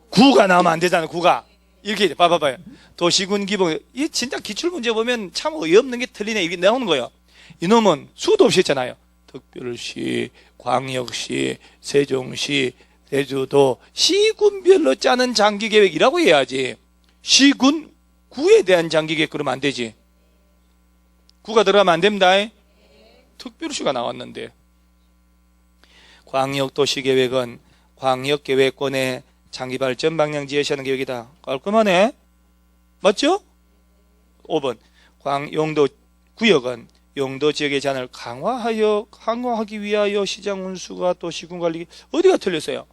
구가 나오면 안 되잖아요. 구가 이렇게 봐봐봐요. 도시군 기본 이 진짜 기출문제 보면 참 어이없는 게 틀리네 이게 나오는 거예요. 이놈은 수도 없이 했잖아요. 특별시, 광역시, 세종시, 제주도 시군별로 짜는 장기계획이라고 해야지. 시군 구에 대한 장기계획 그러면 안 되지. 구가 들어가면 안 됩니다. 특별시가 나왔는데. 광역도시계획은 광역계획권의 장기발전 방향 제시하는 계획이다. 깔끔하네. 맞죠? 5번 용도 구역은 용도 지역의 제한을 강화하기 위하여 시장 운수가 도시군 관리 어디가 틀렸어요?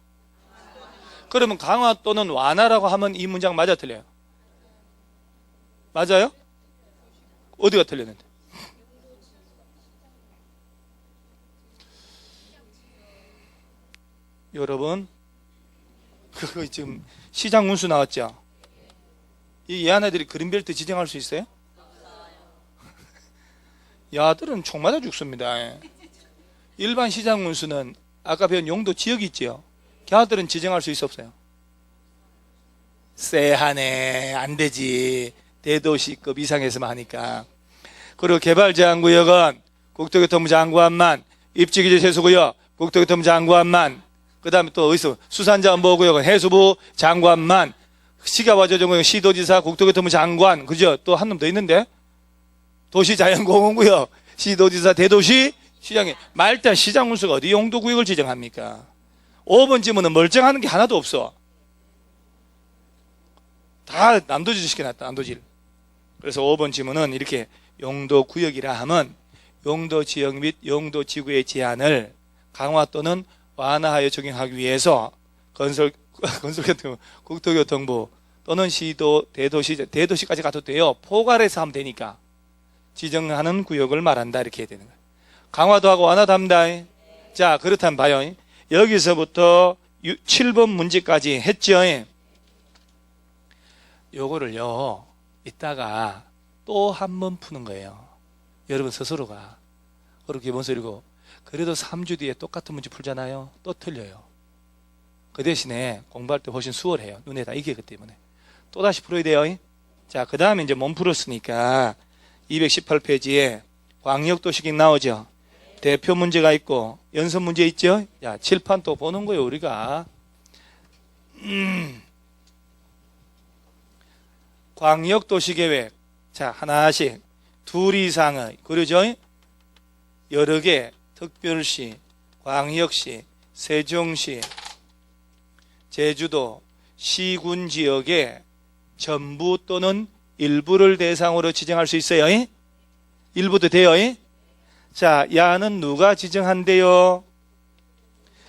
그러면 강화 또는 완화라고 하면 이 문장 맞아 틀려요? 맞아요? 어디가 틀렸는데? 여러분 그거 지금 시장 운수 나왔죠? 이 얘네들이 그린벨트 지정할 수 있어요? 야들은 총 맞아 죽습니다. 일반 시장 운수는 아까 배운 용도 지역이 있죠? 걔들은 지정할 수 있어 없어요? 쎄하네. 안 되지. 대도시급 이상에서만 하니까. 그리고 개발제한구역은 국토교통부 장관만, 입지기재 세수구역 국토교통부 장관만, 그 다음에 또 어디서 수산자원보호구역은 해수부 장관만, 시가와조정구역 시도지사 국토교통부 장관, 그죠? 또 한 놈 더 있는데 도시자연공원구역 시도지사 대도시 시장에 말단 시장 운수가 어디 용도구역을 지정합니까? 5번 지문은 멀쩡한 게 하나도 없어. 다 난도질 시켜놨다. 난도질. 그래서 5번 지문은 이렇게 용도구역이라 하면 용도지역 및 용도지구의 제한을 강화 또는 완화하여 적용하기 위해서 건설교통, 국토교통부 또는 시도, 대도시까지 가도 돼요. 포괄해서 하면 되니까 지정하는 구역을 말한다. 이렇게 해야 되는 거예요. 강화도 하고 완화도 합니다. 자, 그렇다면 봐요. 여기서부터 7번 문제까지 했죠. 요거를요 이따가 또 한 번 푸는 거예요. 여러분 스스로가. 그렇게 뭔 소리고, 그래도 3주 뒤에 똑같은 문제 풀잖아요. 또 틀려요. 그 대신에 공부할 때 훨씬 수월해요. 눈에 다 익히기 때문에. 또 다시 풀어야 돼요. 자, 그 다음에 이제 몸 풀었으니까 218페이지에 광역도시기 나오죠. 대표 문제가 있고 연습 문제 있죠. 야, 칠판 또 보는 거예요 우리가. 광역도시계획. 자, 하나씩 둘 이상의, 그러죠? 여러 개, 특별시, 광역시, 세종시, 제주도, 시군 지역의 전부 또는 일부를 대상으로 지정할 수 있어요. 일부도 돼요. 자, 야는 누가 지정한대요?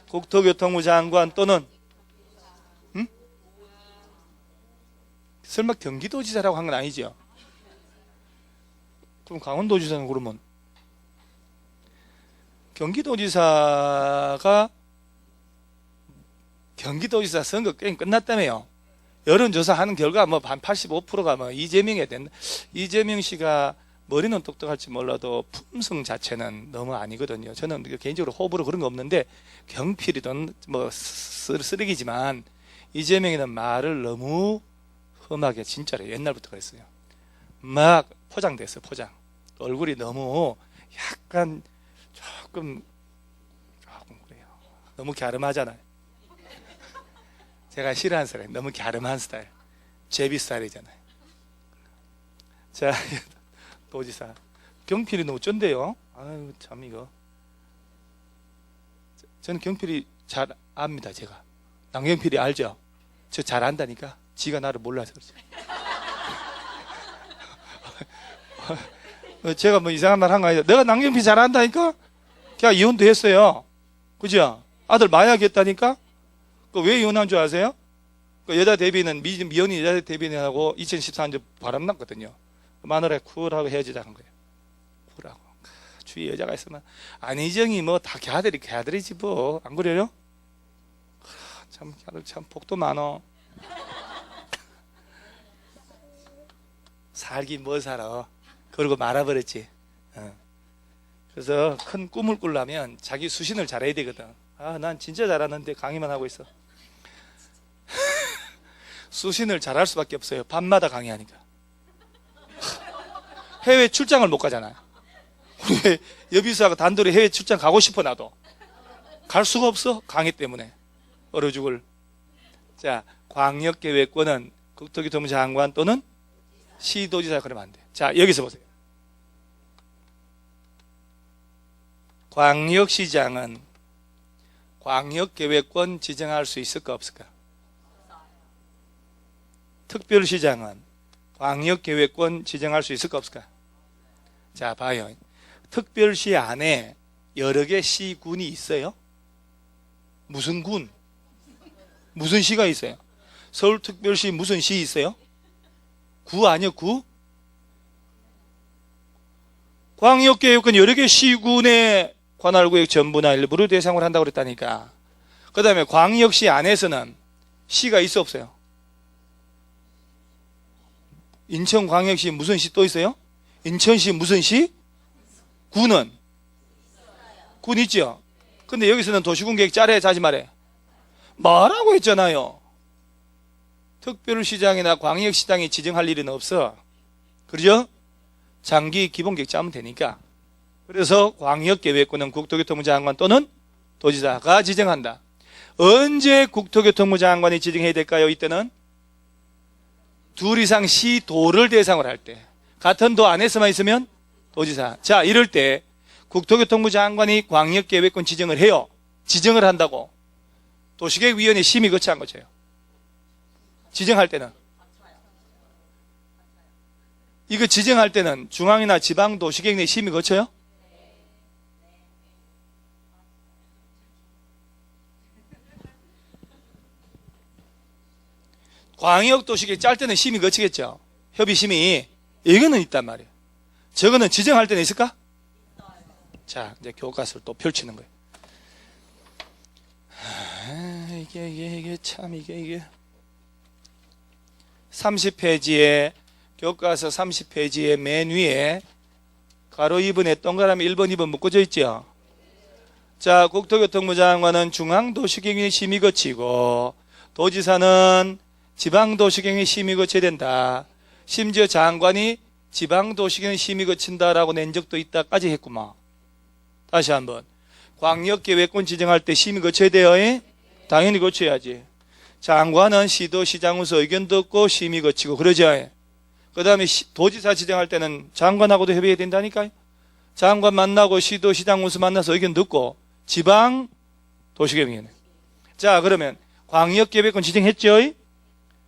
국토교통부 장관 또는 설마 경기도지사라고 한 건 아니죠? 그럼 강원도지사는 그러면 경기도지사가 경기도지사 선거 게임 끝났다며요. 여론조사하는 결과 뭐 한 85%가 뭐 이재명에 된다. 이재명 씨가 머리는 똑똑할지 몰라도 품성 자체는 너무 아니거든요. 저는 개인적으로 호불호 그런 거 없는데 경필이든 뭐 쓰레기지만 이재명이는 말을 너무 험하게, 진짜로 옛날부터 그랬어요. 막 포장됐어요. 포장. 얼굴이 너무 약간 조금 그래요. 너무 갸름하잖아요. 제가 싫어하는 스타일, 너무 갸름한 스타일, 제비 스타일이잖아요. 자, 도지사 경필이 너무 쩐데요. 아유 참 이거. 저는 경필이 잘 압니다. 제가 남경필이 알죠? 저 잘 안다니까. 지가 나를 몰라서 그렇죠. 제가 뭐 이상한 말 한 거 아니죠. 내가 남경필 잘 안다니까. 걔가 이혼도 했어요. 그죠? 아들 마약했다니까. 왜 이혼한 줄 아세요? 그 여자 대비는 미연이 여자 대비인하고 2014년 바람났거든요. 마누라에 쿨하고 헤어지자는 거예요. 쿨하고. 주위에 여자가 있으면 안희정이 뭐 다 걔아들이지 뭐. 안 그래요? 참 복도 많어. 살긴 뭘 살아. 그러고 말아버렸지. 그래서 큰 꿈을 꾸려면 자기 수신을 잘해야 되거든. 아, 난 진짜 잘하는데 강의만 하고 있어. 수신을 잘할 수밖에 없어요. 밤마다 강의하니까. 해외 출장을 못 가잖아요. 우리 여비수하고 단둘이 해외 출장 가고 싶어. 나도 갈 수가 없어. 강의 때문에 얼어 죽을. 자, 광역계획권은 국토교통부 장관 또는 시도지사. 그러면 안 돼. 자, 여기서 보세요. 광역시장은 광역계획권 지정할 수 있을까 없을까? 특별시장은 광역계획권 지정할 수 있을까 없을까? 자, 봐요. 특별시 안에 여러 개 시군이 있어요. 무슨 군? 무슨 시가 있어요? 서울특별시 무슨 시 있어요? 구 아니요, 구? 광역계획권 여러 개 시군의 관할구역 전부나 일부를 대상으로 한다고 그랬다니까. 그 다음에 광역시 안에서는 시가 있어 없어요? 인천광역시 무슨 시 또 있어요? 인천시 무슨 시? 구는? 군 있죠? 근데 여기서는 도시군 계획 짜래 자지 말해? 말하고 했잖아요. 특별시장이나 광역시장이 지정할 일은 없어. 그러죠? 장기 기본계획 짜면 되니까. 그래서 광역계획권은 국토교통부 장관 또는 도지사가 지정한다. 언제 국토교통부 장관이 지정해야 될까요? 이때는 둘 이상 시도를 대상으로 할 때. 같은 도 안에서만 있으면 도지사. 자, 이럴 때 국토교통부 장관이 광역계획권 지정을 해요. 지정을 한다고 도시계획위원회 심의 거치한 거죠. 지정할 때는. 이거 지정할 때는 중앙이나 지방 도시계획내 심의 거쳐요? 광역도시계획 짤 때는 심의 거치겠죠. 협의심의. 이거는 있단 말이에요. 저거는 지정할 때는 있을까? 자, 이제 교과서를 또 펼치는 거예요. 이게 참 이게 30페이지에 교과서 30페이지에 맨 위에 가로 2번에 동그라미 1번, 2번 묶어져 있죠. 자, 국토교통부 장관은 중앙도시계획 심의 거치고 도지사는 지방도시계획 심의 거쳐야 된다. 심지어 장관이 지방도시계획 심의 거친다라고 낸 적도 있다까지 했구만. 다시 한번. 광역계획권 지정할 때 심의 거쳐야 돼요. 당연히 거쳐야지. 장관은 시도 시장으로서 의견 듣고 심의 거치고 그러죠. 그 다음에 도지사 지정할 때는 장관하고도 협의해야 된다니까요. 장관 만나고 시도 시장으로서 만나서 의견 듣고 지방 도시계획위원회. 자, 그러면 광역계획권 지정했죠.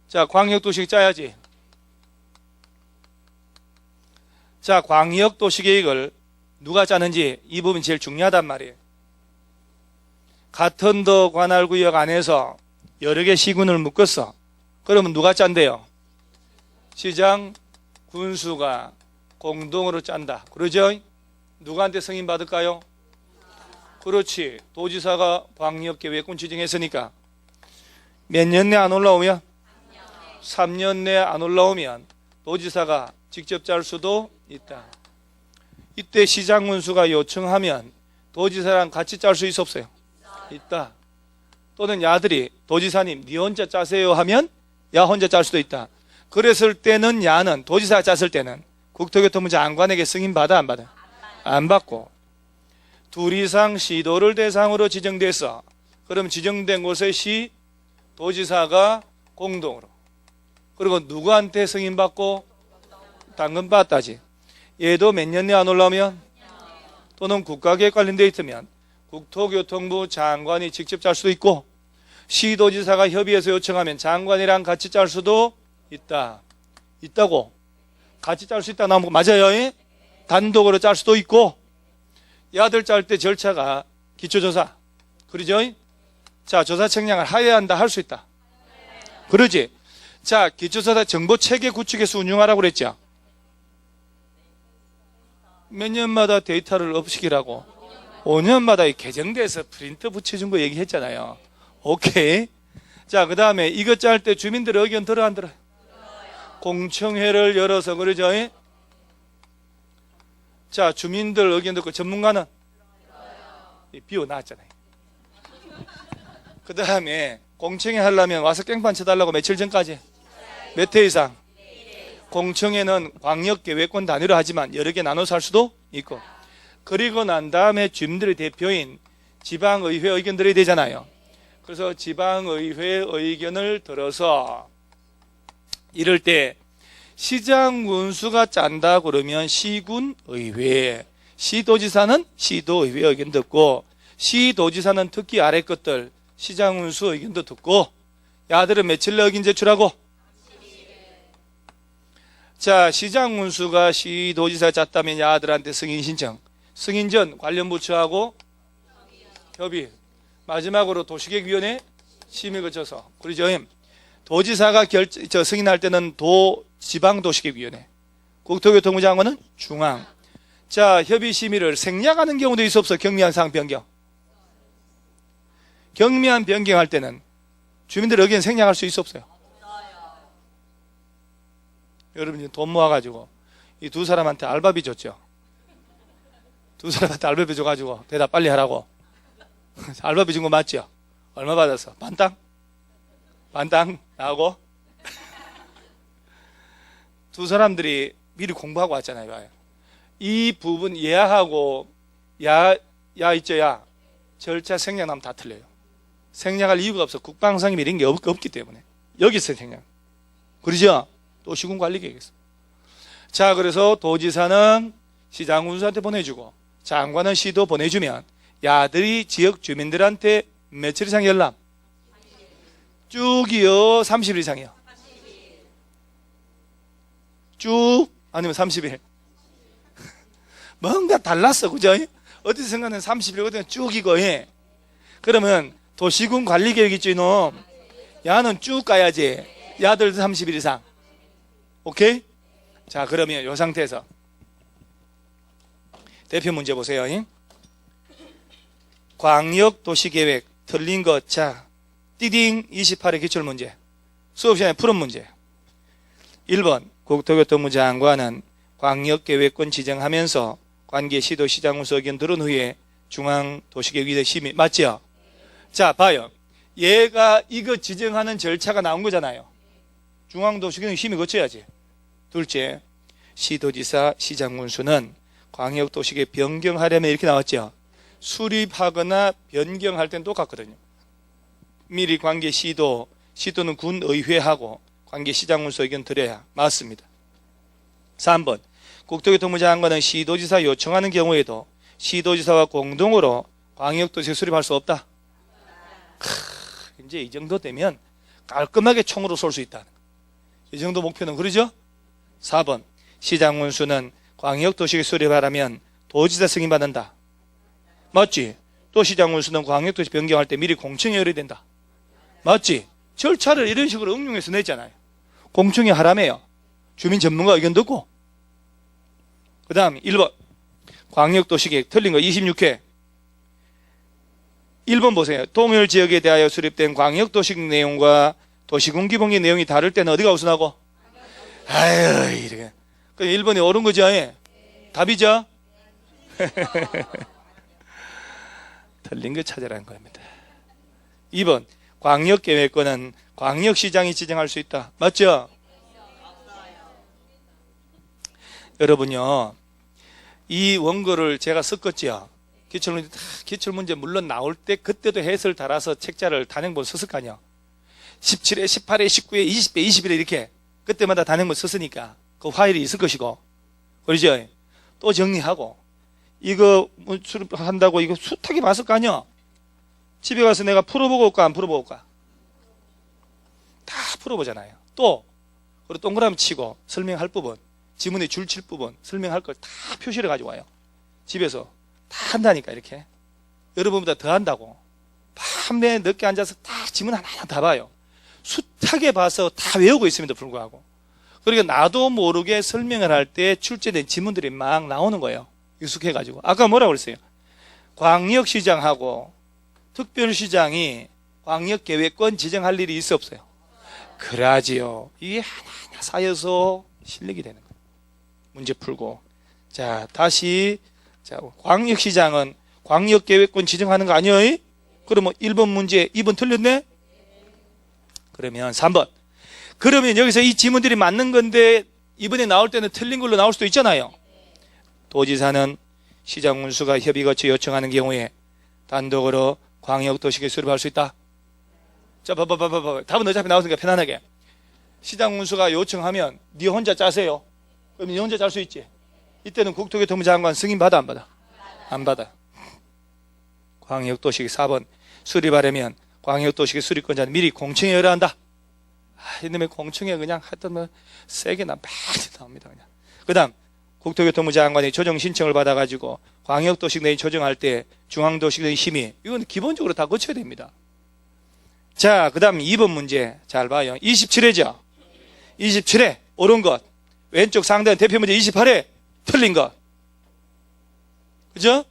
자, 광역도시계획 짜야지. 자, 광역도시계획을 누가 짜는지 이 부분이 제일 중요하단 말이에요. 같은 도 관할구역 안에서 여러 개 시군을 묶었어. 그러면 누가 짠대요? 시장, 군수가 공동으로 짠다. 그러죠? 누구한테 승인 받을까요? 그렇지. 도지사가 광역계획권 지정했으니까 몇 년 내 안 올라오면? 3년 내 안 올라오면 도지사가 직접 짤 수도 있다. 이때 시장 군수가 요청하면 도지사랑 같이 짤 수 있어 없어요? 있다. 또는 야들이 도지사님 니 혼자 짜세요 하면 야 혼자 짤 수도 있다. 그랬을 때는 야는 도지사가 짰을 때는 국토교통부 장관에게 승인 받아 안 받아? 안 받고. 둘 이상 시도를 대상으로 지정돼서 그럼 지정된 곳의 시 도지사가 공동으로 그리고 누구한테 승인 받고? 당근 받다지. 얘도 몇 년 내 안 올라오면 또는 국가계획 관련되어 있으면 국토교통부 장관이 직접 짤 수도 있고 시도지사가 협의해서 요청하면 장관이랑 같이 짤 수도 있다. 있다고. 같이 짤 수 있다 나오면 맞아요. 단독으로 짤 수도 있고 야들 짤 때 절차가 기초조사. 그러죠? 자, 조사 책량을 하여야 한다. 할 수 있다. 그러지? 자, 기초조사 정보체계 구축해서 운영하라고 그랬죠. 몇 년마다 데이터를 업시키라고 5년마다 개정돼서 프린트 붙여준 거 얘기했잖아요. 오케이. 자, 그 다음에 이거 짤 때 주민들 의견 들어 안 들어요? 공청회를 열어서 그러죠. 자, 주민들 의견 듣고 전문가는 비워놨잖아요. 그 다음에 공청회 하려면 와서 깽판 쳐달라고 며칠 전까지 몇 회 이상. 공청회는 광역계획권 단위로 하지만 여러 개 나눠서 할 수도 있고 그리고 난 다음에 주민들의 대표인 지방의회 의견 들어야 되잖아요. 그래서 지방의회 의견을 들어서 이럴 때 시장 군수가 짠다 그러면 시군의회, 시도지사는 시도의회 의견 듣고 시도지사는 특히 아래 것들 시장 군수 의견도 듣고 야들은 며칠 내 의견 제출하고 자, 시장 군수가 시도지사 짰다면 야들한테 승인 신청. 승인 전 관련 부처하고 협의. 마지막으로 도시계획위원회 심의 거쳐서. 그러죠. 도지사가 승인할 때는 지방도시계획위원회. 국토교통부 장관은 중앙. 자, 협의 심의를 생략하는 경우도 있어 없어? 경미한 사항 변경. 경미한 변경할 때는 주민들 의견 생략할 수 있어 없어요? 여러분 돈 모아가지고 이 두 사람한테 알바비 줬죠. 두 사람한테 알바비 줘가지고 대답 빨리 하라고. 알바비 준 거 맞죠? 얼마 받았어? 반땅? 반땅 나오고 두 사람들이 미리 공부하고 왔잖아요. 이 부분 예하고 야 있죠. 야 절차 생략하면 다 틀려요. 생략할 이유가 없어. 국방상임 이런 게 없기 때문에 여기서 생략. 그러죠? 도시군관리계획에서. 자, 그래서 도지사는 시장군수한테 보내주고 장관은 시도 보내주면 야들이 지역 주민들한테 며칠 이상 열람? 쭉이요? 30일 이상이요? 쭉? 아니면 30일? 뭔가 달랐어. 그죠? 어디서 생각하면 30일, 어디서 쭉이고 해. 그러면 도시군 관리계획 있죠 이놈? 야는 쭉 가야지. 야들 30일 이상. 오케이? 자, 그러면 이 상태에서 대표 문제 보세요. 광역도시계획 틀린 것. 자, 띠딩 28의 기출문제. 수업 시간에 푸른 문제. 1번 국토교통부 장관은 광역계획권 지정하면서 관계 시도 시장군수 의견 들은 후에 중앙도시계획위원회 심의. 맞죠? 자, 봐요. 얘가 이거 지정하는 절차가 나온 거잖아요. 중앙도시계획 심의 거쳐야지. 둘째, 시도지사 시장군수는 광역도시계획 변경하려면 이렇게 나왔죠. 수립하거나 변경할 땐 똑같거든요. 미리 관계 시도는 군의회하고 관계 시장군수 의견 드려야 맞습니다. 3번, 국토교통부 장관은 시도지사 요청하는 경우에도 시도지사와 공동으로 광역도시계획 수립할 수 없다. 이제 이 정도 되면 깔끔하게 총으로 쏠 수 있다. 이 정도 목표는 그러죠? 4번, 시장군수는 광역도시계획 수립하려면 도지사 승인받는다. 맞지? 또 시장군수는 광역도시 변경할 때 미리 공청회 열어야 된다. 맞지? 절차를 이런 식으로 응용해서 냈잖아요. 공청회 하라며요. 주민 전문가 의견 듣고. 그 다음 1번 광역도시계획 틀린 거 26회 1번 보세요. 동일 지역에 대하여 수립된 광역도시계획 내용과 도시군기본계 내용이 다를 때는 어디가 우선하고? 아유, 이렇게. 1번이 옳은 거죠? 예? 답이죠? 틀린 거 찾으라는 겁니다. 2번 광역계획권은 광역시장이 지정할 수 있다. 맞죠? 여러분요, 이 원고를 제가 썼겠죠. 기출문제 물론 나올 때 그때도 해설 달아서 책자를 단행본 썼을 거 아니야. 17회, 18회, 19회, 20회, 21회 이렇게 그때마다 단행본 썼으니까 그 파일이 있을 것이고, 그러죠? 또 정리하고 이거 수립한다고 이거 숱하게 봤을 거 아니야. 집에 가서 내가 풀어보고 올까 안 풀어보고 올까? 다 풀어보잖아요. 또 그리고 동그라미 치고 설명할 부분, 지문에 줄 칠 부분, 설명할 걸 다 표시를 가지고 와요. 집에서 다 한다니까. 이렇게 여러분보다 더 한다고. 밤에 늦게 앉아서 다 지문 하나하나 다 봐요. 숱하게 봐서 다 외우고 있음에도 불구하고. 그러니까 나도 모르게 설명을 할 때 출제된 지문들이 막 나오는 거예요. 익숙해가지고. 아까 뭐라고 그랬어요? 광역시장하고 특별시장이 광역계획권 지정할 일이 있어 없어요? 그러지요. 이게 하나하나 쌓여서 실력이 되는 거예요. 문제 풀고. 자, 다시. 자, 광역시장은 광역계획권 지정하는 거 아니에요? 그러면 1번 문제 2번 틀렸네? 그러면 3번. 그러면 여기서 이 지문들이 맞는 건데 이번에 나올 때는 틀린 걸로 나올 수도 있잖아요. 도지사는 시장군수가 협의 거쳐 요청하는 경우에 단독으로 광역도시계획 수립할 수 있다. 자, 봐봐. 답은 어차피 나오니까 편안하게. 시장군수가 요청하면 네 혼자 짜세요. 그럼 네 혼자 짤 수 있지. 이때는 국토교통부 장관 승인 받아 안 받아? 안 받아. 광역도시계획 4번 수립하려면 광역도시계획 수립권자는 미리 공청회 열어야 한다. 이놈의 공청회 그냥 하여튼 뭐 세게 많이 나옵니다. 그냥. 그 다음 국토교통부 장관이 조정 신청을 받아가지고 광역도시계획 내용 조정할 때 중앙도시계획 심의, 이건 기본적으로 다 거쳐야 됩니다. 자, 그 다음 2번 문제 잘 봐요. 27회죠. 27회 옳은 것. 왼쪽 상단 대표 문제 28회 틀린 것. 그죠?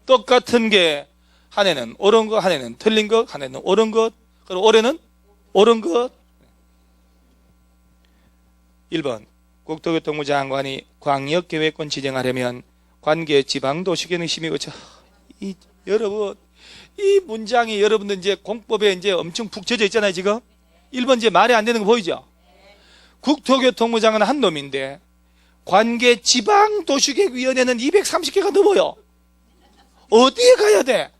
똑같은 게 한 해는 옳은 것, 한 해는 틀린 것, 한 해는 옳은 것, 그리고 올해는 옳은 것. 1번 국토교통부 장관이 광역계획권 지정하려면 관계 지방도시계획 심의 거쳐. 여러분, 이 문장이 여러분들 이제 공법에 이제 엄청 푹 젖어 있잖아요, 지금. 1번 이제 말이 안 되는 거 보이죠? 국토교통부 장관은 한 놈인데 관계 지방도시계획위원회는 230개가 넘어요. 어디에 가야 돼?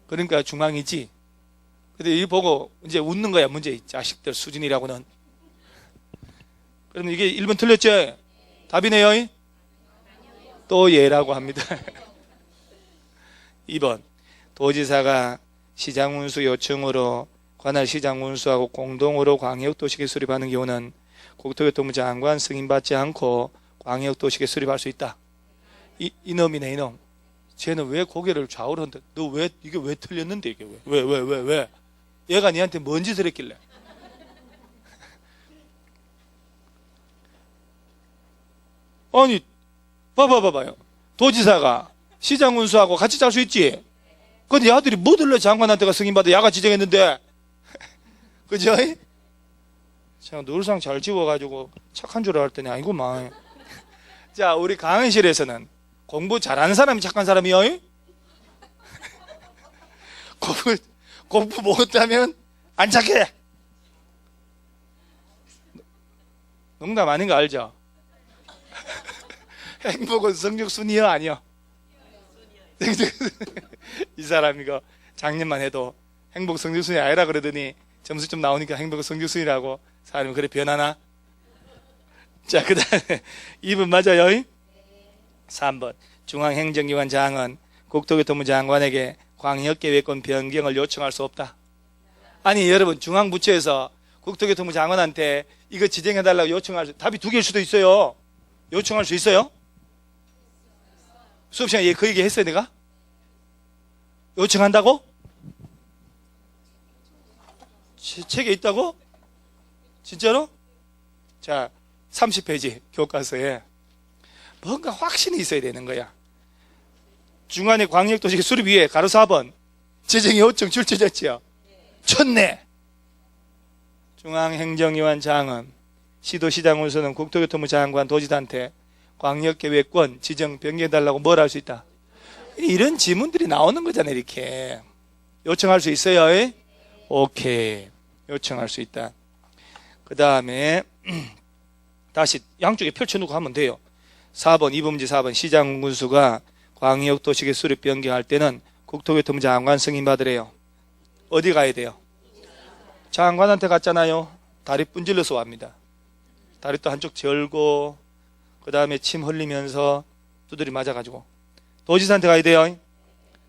그러니까 중앙이지. 근데 이 보고 이제 웃는 거야, 문제. 자식들 수준이라고는. 그러면 이게 1번 틀렸죠? 답이네요. 또 예라고 합니다. 2번 도지사가 시장운수 요청으로 관할 시장운수하고 공동으로 광역도시계획 수립하는 경우는 국토교통부 장관 승인받지 않고 광역도시계획 수립할 수 있다. 이놈이네, 이놈. 쟤는 왜 고개를 좌우로 한다? 너 왜, 이게 왜 틀렸는데, 이게 왜? 얘가 니한테 뭔 짓을 했길래? 아니, 봐봐요. 도지사가 시장운수하고 같이 짤 수 있지? 근데 아들이 뭐들러 장관한테가 승인받아 야가 지정했는데. 그죠? 제가 늘상 잘 지워가지고 착한 줄 알았더니 아니구만. 자, 우리 강의실에서는 공부 잘하는 사람이 착한 사람이요. 공부 못하면 안 착해. 농담 아닌 거 알죠? 행복은 성적순이요 아니요? 이 사람 이거 작년만 해도 행복 성적순이 아니라 그러더니 점수 좀 나오니까 행복 성적순이라고. 사람이 그래 변하나? 자, 그 다음에 2번 맞아요? 3번 중앙행정기관 장은 국토교통부 장관에게 광역계획권 변경을 요청할 수 없다. 아니 여러분, 중앙부처에서 국토교통부 장관한테 이거 지정해달라고 요청할 수, 답이 두 개일 수도 있어요. 요청할 수 있어요? 수업 시간에 그 얘기 했어요 내가? 요청한다고? 책에 있다고? 진짜로? 자, 30페이지 교과서에 뭔가 확신이 있어야 되는 거야. 중간에 광역도시 수립 위에 가로 4번 재정 요청 출처졌지요. 쳤네. 중앙행정기관 장은 시도시장 운수는 국토교통부 장관 도지사한테 광역계획권 지정 변경해달라고 뭘 할 수 있다. 이런 지문들이 나오는 거잖아요. 이렇게 요청할 수 있어요. 오케이, 요청할 수 있다. 그 다음에 다시 양쪽에 펼쳐놓고 하면 돼요. 4번, 2번 문제 4번 시장 군수가 광역도시계 수립 변경할 때는 국토교통부 장관 승인 받으래요. 어디 가야 돼요? 장관한테 갔잖아요. 다리 분질러서 옵니다. 다리 또 한쪽 절고 그 다음에 침 흘리면서 두드리 맞아가지고 도지사한테 가야 돼요.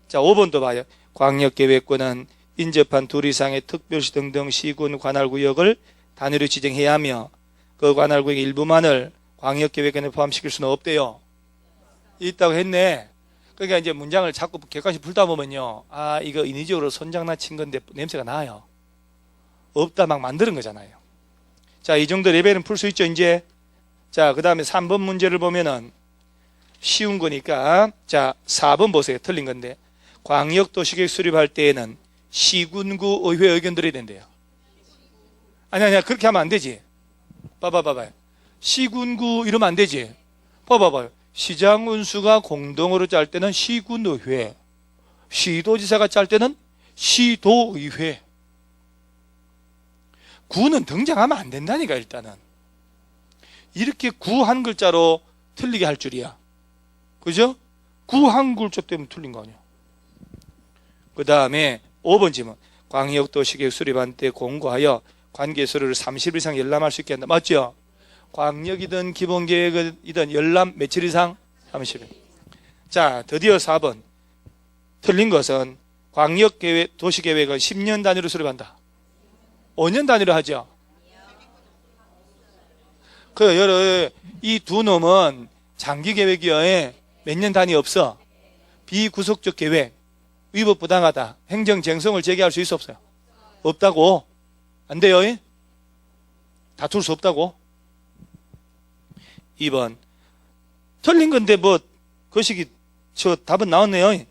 자, 5번도 봐요. 광역계획권은 인접한 둘 이상의 특별시 등등 시군 관할구역을 단위로 지정해야 하며 그 관할구역의 일부만을 광역계획권에 포함시킬 수는 없대요. 있다고 했네. 그러니까 이제 문장을 자꾸 객관식 풀다 보면요, 아 이거 인위적으로 손장난 친 건데 냄새가 나요. 없다 막 만드는 거잖아요. 자, 이 정도 레벨은 풀 수 있죠 이제. 자, 그 다음에 3번 문제를 보면은 쉬운 거니까, 자 4번 보세요. 틀린 건데 광역도시계획 수립할 때에는 시군구 의회 의견 들어야 된대요. 아니야 그렇게 하면 안 되지. 봐봐요. 시군구 이러면 안 되지. 봐봐요. 시장 운수가 공동으로 짤 때는 시군의회, 시도지사가 짤 때는 시도의회. 구는 등장하면 안 된다니까. 일단은 이렇게 구 한 글자로 틀리게 할 줄이야. 그죠? 구 한 글자 때문에 틀린 거 아니야. 그 다음에 5번 질문. 광역도시계획 수립한 때 공고하여 관계서류를 30일 이상 열람할 수 있게 한다. 맞죠? 광역이든 기본계획이든 열람 며칠 이상? 30일. 자, 드디어 4번 틀린 것은 광역계획 도시계획은 10년 단위로 수립한다. 5년 단위로 하죠. 이 두 놈은 장기계획이요. 몇 년 단위 없어. 비구속적 계획, 위법 부당하다, 행정쟁성을 제기할 수 있어 없어요? 없다고. 안 돼요. 다툴 수 없다고. 2번 틀린 건데 뭐 거시기 저 답은 나왔네요.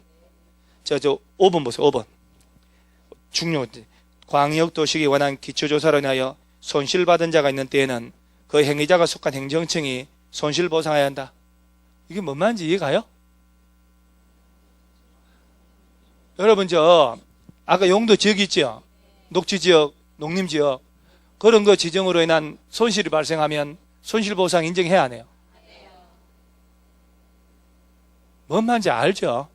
자, 저 5번 보세요. 5번 중요. 광역도시계획에 관한 기초조사로 인하여 손실받은 자가 있는 때에는 그 행위자가 속한 행정청이 손실보상해야 한다. 이게 뭔 말인지 이해가요? 여러분, 저 아까 용도 지역 있죠? 녹지지역, 농림지역, 그런 거 지정으로 인한 손실이 발생하면 손실보상 인정해야 하네요. 뭔 말인지 알죠?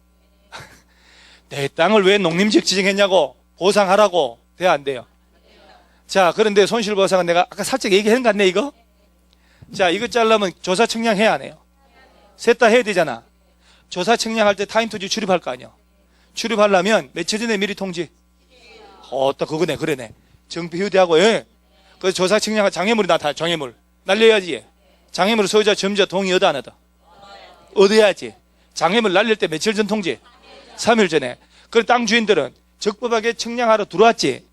내 땅을 왜 농림지역 지정했냐고 보상하라고. 돼야 안 돼요? 자, 그런데 손실보상은 내가 아까 살짝 얘기한 것 같네 이거? 자, 이거 잘라면 조사 측량해야 하네요. 셋 다 해야 되잖아. 조사 측량할 때 타임투지 출입할 거 아니야. 출입하려면 며칠 전에 미리 통지. 또 그거네. 그러네. 정비휴대하고. 그래서 조사 측량할 장애물이 나타나. 장애물 날려야지. 장애물 소유자 점자 동의 얻어 안 얻어? 얻어야지. 장애물 날릴 때 며칠 전 통지? 3일 전에. 그래 땅 주인들은 적법하게 측량하러 들어왔지.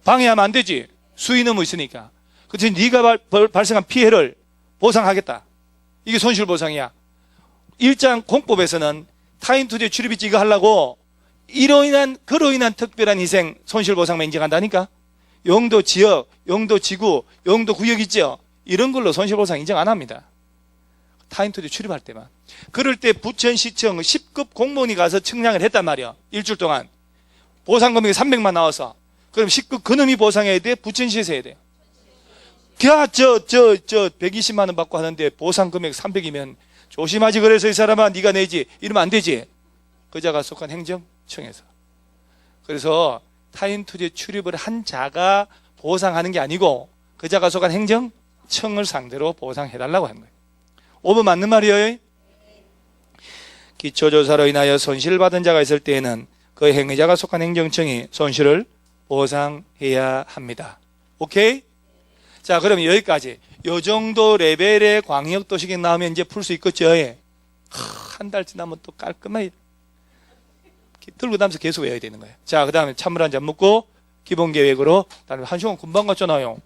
방해하면 안 되지. 수위 넘어 있으니까. 그래서 네가 발생한 피해를 보상하겠다. 이게 손실보상이야. 일장 공법에서는 타인투자 출입이 이거 하려고 그로 인한 특별한 희생 손실보상만 인정한다니까. 용도 지역, 용도 지구, 용도 구역 있죠? 이런 걸로 손실보상 인정 안 합니다. 타인투지 출입할 때만. 그럴 때 부천시청 10급 공무원이 가서 측량을 했단 말이야. 일주일 동안. 보상금액이 300만 나와서. 그럼 10급 그놈이 보상해야 돼? 부천시에서 해야 돼? 야, 120만 원 받고 하는데 보상금액 300이면 조심하지. 그래서 이 사람아 네가 내지. 이러면 안 되지. 그자가 속한 행정청에서. 그래서 타인투지 출입을 한 자가 보상하는 게 아니고 그자가 속한 행정청을 상대로 보상해달라고 하는 거예요. 5번 맞는 말이에요. 기초조사로 인하여 손실을 받은 자가 있을 때에는 그 행위자가 속한 행정청이 손실을 보상해야 합니다. 오케이? 자, 그럼 여기까지. 요 정도 레벨의 광역도시계획 나오면 이제 풀 수 있겠죠? 한 달 지나면 또 깔끔하게 들고 다니면서 계속 외워야 되는 거예요. 자, 그 다음에 찬물 한 잔 먹고 기본계획으로, 한 시간 금방 갔잖아요.